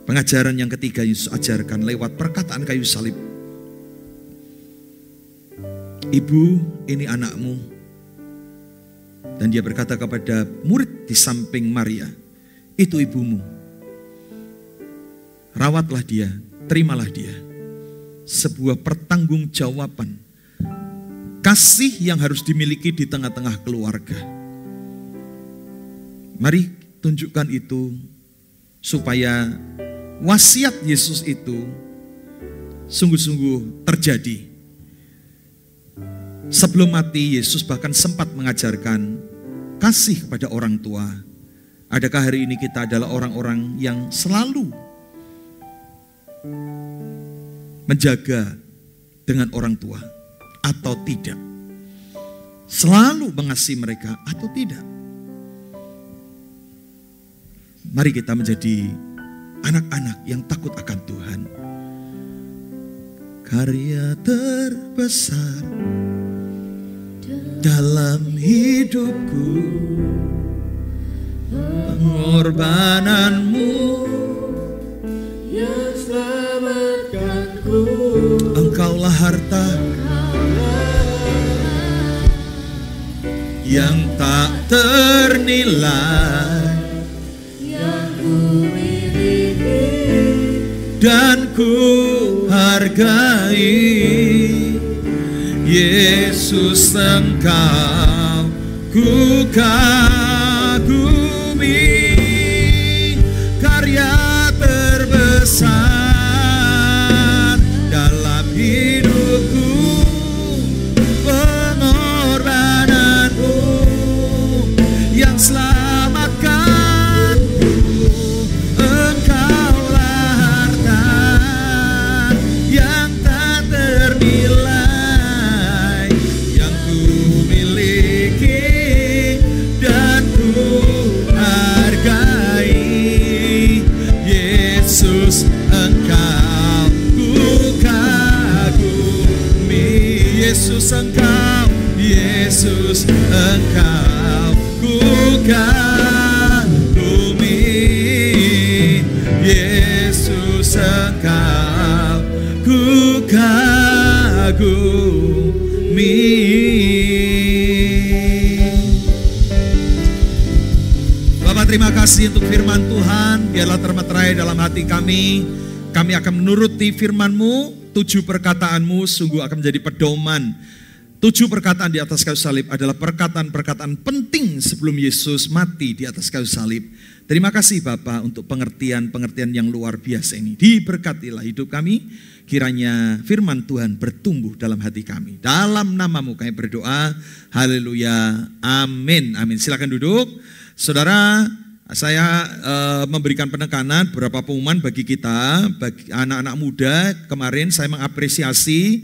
Pengajaran yang ketiga Yesus ajarkan lewat perkataan kayu salib. Ibu, ini anakmu. Dan dia berkata kepada murid di samping Maria, itu ibumu. Rawatlah dia, terimalah dia. Sebuah pertanggungjawaban kasih yang harus dimiliki di tengah-tengah keluarga. Mari tunjukkan itu supaya wasiat Yesus itu sungguh-sungguh terjadi. Sebelum mati, Yesus bahkan sempat mengajarkan kasih kepada orang tua. Adakah hari ini kita adalah orang-orang yang selalu menjaga dengan orang tua atau tidak? Selalu mengasihi mereka atau tidak? Mari kita menjadi anak-anak yang takut akan Tuhan. Karya terbesar dalam hidupku, pengorbananmu yang selamatkanku. Engkaulah harta yang tak ternilai yang ku miliki dan ku hargai. Yesus, Engkau ku kagumi. Karya terbesar dalam hidupku, pengorbananmu yang selamatkanku. Engkaulah harta yang tak ternilai Yesus, Engkau, Yesus, Engkau ku kagumi. Yesus, Engkau ku kagumi. Bapak, terima kasih untuk firman Tuhan. Biarlah termeterai dalam hati kami. Kami akan menuruti firman-Mu. 7 perkataanmu sungguh akan menjadi pedoman. 7 perkataan di atas kayu salib adalah perkataan-perkataan penting sebelum Yesus mati di atas kayu salib. Terima kasih Bapa untuk pengertian-pengertian yang luar biasa ini. Diberkatilah hidup kami, kiranya firman Tuhan bertumbuh dalam hati kami. Dalam nama-Mu kami berdoa, haleluya, amin, amin. Silakan duduk. Saudara, saya memberikan penekanan beberapa pengumuman bagi kita, bagi anak-anak muda. Kemarin saya mengapresiasi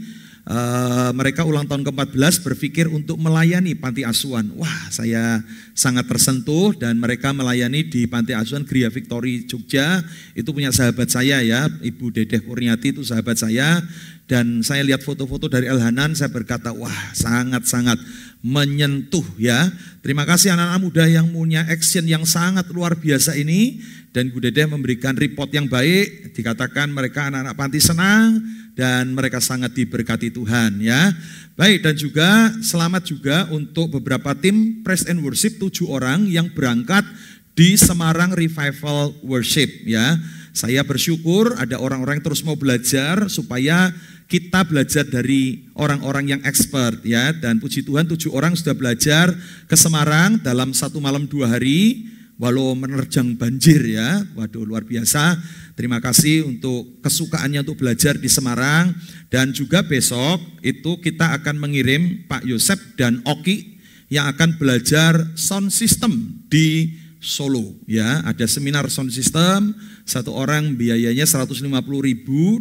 mereka ulang tahun ke-14 berpikir untuk melayani panti asuhan. Wah, saya sangat tersentuh dan mereka melayani di panti asuhan Gria Victory Jogja. Itu punya sahabat saya ya, Ibu Dedeh Kurniati itu sahabat saya. Dan saya lihat foto-foto dari Elhanan, saya berkata, wah sangat-sangat menyentuh ya. Terima kasih anak-anak muda yang punya action yang sangat luar biasa ini. Dan Bu Dedeh memberikan report yang baik, dikatakan mereka anak-anak panti senang dan mereka sangat diberkati Tuhan ya. Baik, dan juga selamat juga untuk beberapa tim Praise and Worship 7 orang yang berangkat di Semarang Revival Worship ya. Saya bersyukur ada orang-orang yang terus mau belajar supaya kita belajar dari orang-orang yang expert ya. Dan puji Tuhan 7 orang sudah belajar ke Semarang dalam 1 malam 2 hari walau menerjang banjir ya. Waduh, luar biasa. Terima kasih untuk kesukaannya untuk belajar di Semarang. Dan juga besok itu kita akan mengirim Pak Yosep dan Oki yang akan belajar sound system di Solo ya. Ada seminar sound system, 1 orang biayanya 150.000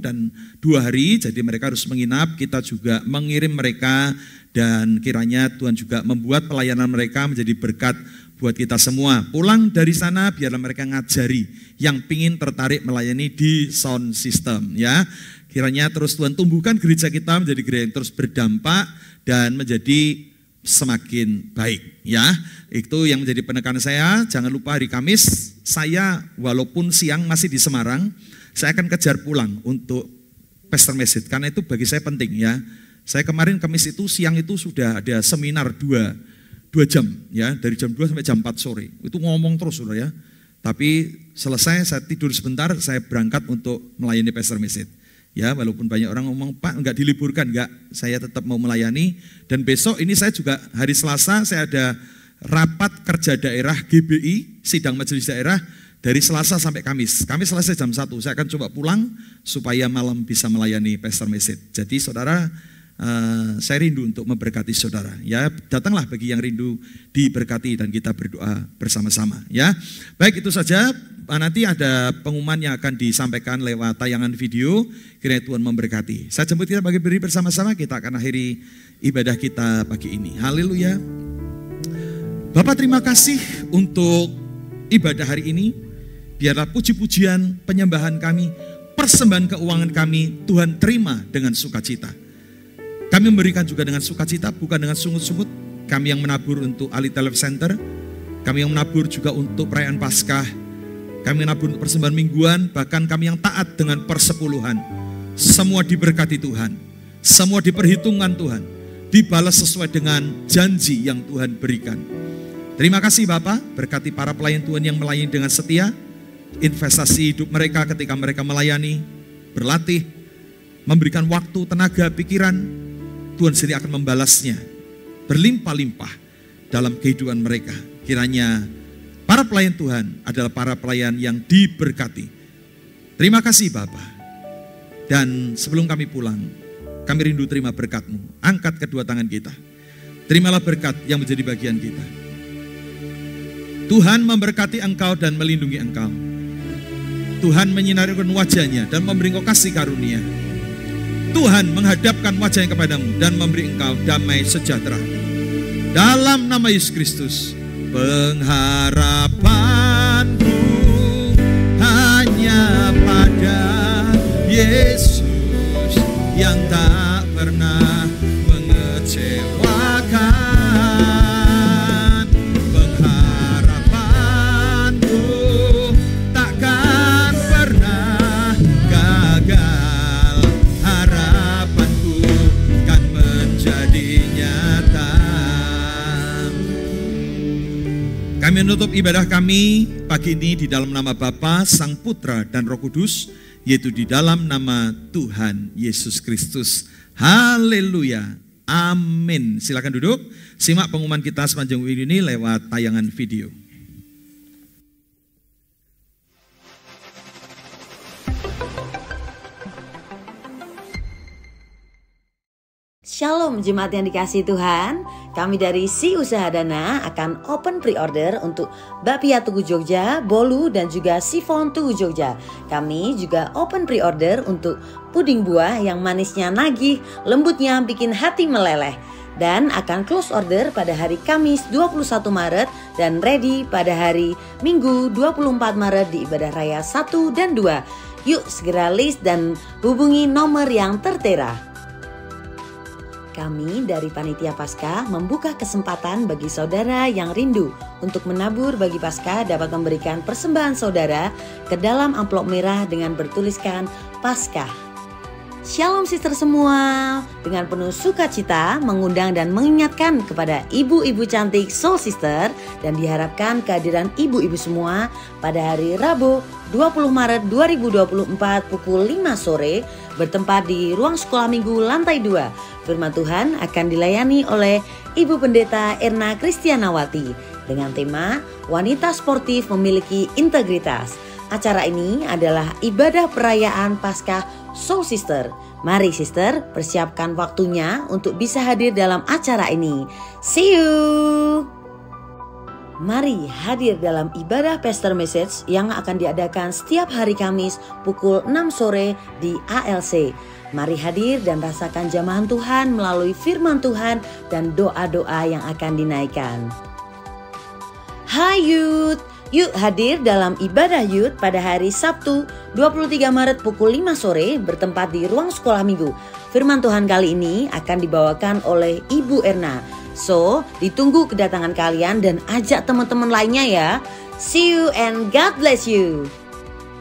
dan 2 hari, jadi mereka harus menginap. Kita juga mengirim mereka dan kiranya Tuhan juga membuat pelayanan mereka menjadi berkat buat kita semua. Pulang dari sana biarlah mereka ngajari yang pingin tertarik melayani di sound system ya. Kiranya terus Tuhan tumbuhkan gereja kita menjadi gereja yang terus berdampak dan menjadi semakin baik ya. Itu yang menjadi penekanan saya. Jangan lupa hari Kamis saya walaupun siang masih di Semarang, saya akan kejar pulang untuk pastor message karena itu bagi saya penting ya. Saya kemarin Kamis itu siang itu sudah ada seminar 2 jam ya, dari jam 2 sampai jam 4 sore. Itu ngomong terus Saudara ya. Tapi selesai saya tidur sebentar, saya berangkat untuk melayani pastor message. Ya, walaupun banyak orang ngomong, Pak enggak diliburkan, enggak, saya tetap mau melayani. Dan besok ini saya juga hari Selasa saya ada rapat kerja daerah GBI, sidang majelis daerah dari Selasa sampai Kamis. Kamis selesai jam 1, saya akan coba pulang supaya malam bisa melayani pastor message. Jadi saudara, saya rindu untuk memberkati saudara. Ya, datanglah bagi yang rindu diberkati dan kita berdoa bersama-sama. Ya, baik itu saja. Nanti ada pengumuman yang akan disampaikan lewat tayangan video. Kiranya Tuhan memberkati. Saya jemput kita bagi berdiri bersama-sama. Kita akan akhiri ibadah kita pagi ini. Haleluya. Bapak terima kasih untuk ibadah hari ini. Biarlah puji-pujian, penyembahan kami, persembahan keuangan kami, Tuhan terima dengan sukacita. Kami memberikan juga dengan sukacita, bukan dengan sungut-sungut. Kami yang menabur untuk Alita Life Center. Kami yang menabur juga untuk perayaan Paskah. Kami menabur untuk persembahan mingguan, bahkan kami yang taat dengan persepuluhan. Semua diberkati Tuhan, semua diperhitungkan Tuhan, dibalas sesuai dengan janji yang Tuhan berikan. Terima kasih Bapak, berkati para pelayan Tuhan yang melayani dengan setia, investasi hidup mereka ketika mereka melayani, berlatih, memberikan waktu, tenaga, pikiran, Tuhan sendiri akan membalasnya, berlimpah-limpah dalam kehidupan mereka. Kiranya para pelayan Tuhan adalah para pelayan yang diberkati. Terima kasih Bapa. Dan sebelum kami pulang, kami rindu terima berkat-Mu. Angkat kedua tangan kita. Terimalah berkat yang menjadi bagian kita. Tuhan memberkati engkau dan melindungi engkau. Tuhan menyinarikan wajahnya dan memberi engkau kasih karunia. Tuhan menghadapkan wajahnya kepadamu dan memberi engkau damai sejahtera. Dalam nama Yesus Kristus, pengharapanku hanya pada Yesus yang tak pernah mengecewakan. Pengharapanku takkan pernah gagal. Harapanku kan menjadi nyata. Kami menutup ibadah kami pagi ini di dalam nama Bapa, Sang Putra dan Roh Kudus, yaitu di dalam nama Tuhan Yesus Kristus. Haleluya. Amin. Silakan duduk. Simak pengumuman kita sepanjang minggu ini lewat tayangan video. Shalom jemaat yang dikasihi Tuhan. Kami dari Si Usaha Dana akan open pre-order untuk Bapia Tugu Jogja, Bolu dan juga Sifon Tugu Jogja. Kami juga open pre-order untuk puding buah yang manisnya nagih, lembutnya bikin hati meleleh. Dan akan close order pada hari Kamis 21 Maret dan ready pada hari Minggu 24 Maret di Ibadah Raya 1 dan 2. Yuk segera list dan hubungi nomor yang tertera. Kami dari Panitia Paskah membuka kesempatan bagi saudara yang rindu untuk menabur bagi Paskah dapat memberikan persembahan saudara ke dalam amplop merah dengan bertuliskan Paskah. Shalom sister semua, dengan penuh sukacita mengundang dan mengingatkan kepada ibu-ibu cantik Soul Sister dan diharapkan kehadiran ibu-ibu semua pada hari Rabu 20 Maret 2024 pukul 5 sore bertempat di ruang sekolah minggu lantai 2. Firman Tuhan akan dilayani oleh Ibu Pendeta Erna Kristianawati dengan tema Wanita Sportif Memiliki Integritas. Acara ini adalah ibadah perayaan Paskah Soul Sister. Mari sister, persiapkan waktunya untuk bisa hadir dalam acara ini. See you! Mari hadir dalam ibadah Pastor Message yang akan diadakan setiap hari Kamis pukul 6 sore di ALC. Mari hadir dan rasakan jamahan Tuhan melalui firman Tuhan dan doa-doa yang akan dinaikkan. Hai youth, Yuk hadir dalam ibadah Youth pada hari Sabtu 23 Maret pukul 5 sore bertempat di ruang sekolah minggu. Firman Tuhan kali ini akan dibawakan oleh Ibu Erna. So, ditunggu kedatangan kalian dan ajak teman-teman lainnya ya. See you and God bless you.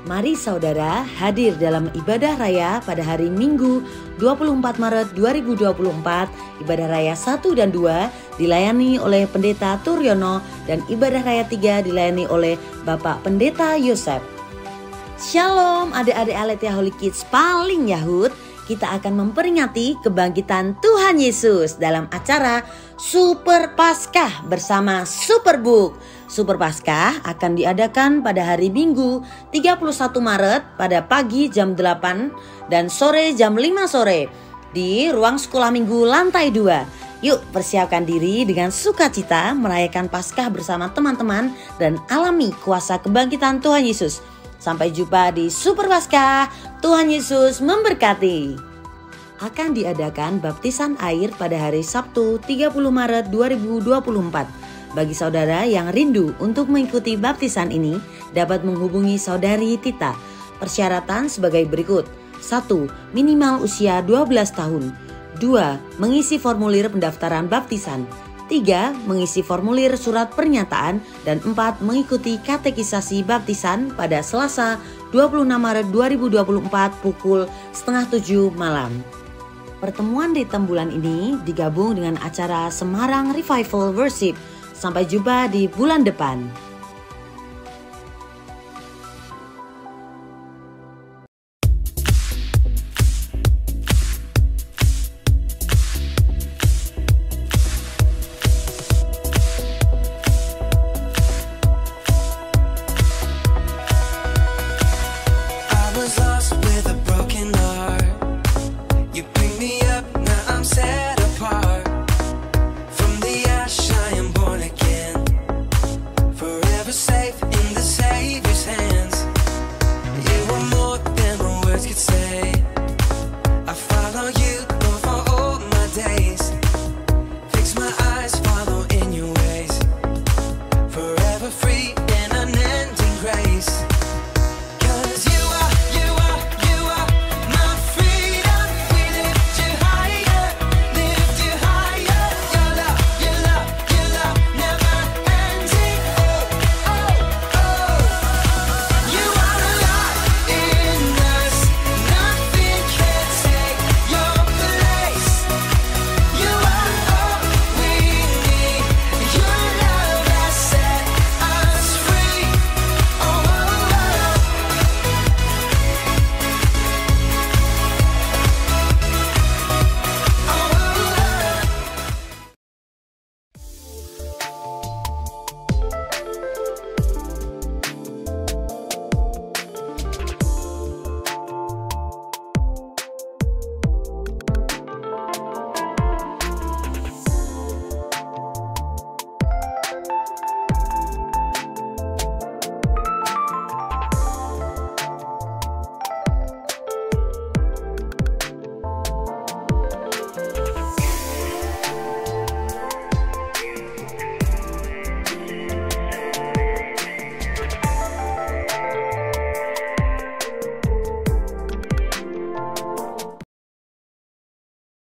Mari saudara hadir dalam ibadah raya pada hari Minggu 24 Maret 2024. Ibadah raya 1 dan 2 dilayani oleh Pendeta Turyono dan ibadah raya 3 dilayani oleh Bapak Pendeta Yosef. Shalom adik-adik Aletheia Holy Kids paling Yahud. Kita akan memperingati kebangkitan Tuhan Yesus dalam acara Super Paskah bersama Superbook. Super Paskah akan diadakan pada hari Minggu 31 Maret pada pagi jam 8 dan sore jam 5 sore di ruang sekolah minggu lantai 2. Yuk persiapkan diri dengan sukacita merayakan Paskah bersama teman-teman dan alami kuasa kebangkitan Tuhan Yesus. Sampai jumpa di Super Paskah. Tuhan Yesus memberkati. Akan diadakan baptisan air pada hari Sabtu 30 Maret 2024. Bagi saudara yang rindu untuk mengikuti baptisan ini, dapat menghubungi saudari Tita. Persyaratan sebagai berikut. 1. Minimal usia 12 tahun. 2. Mengisi formulir pendaftaran baptisan. 3. Mengisi formulir surat pernyataan. Dan 4. Mengikuti katekisasi baptisan pada Selasa 26 Maret 2024 pukul 6:30 malam. Pertemuan di bulan ini digabung dengan acara Semarang Revival Worship. Sampai jumpa di bulan depan.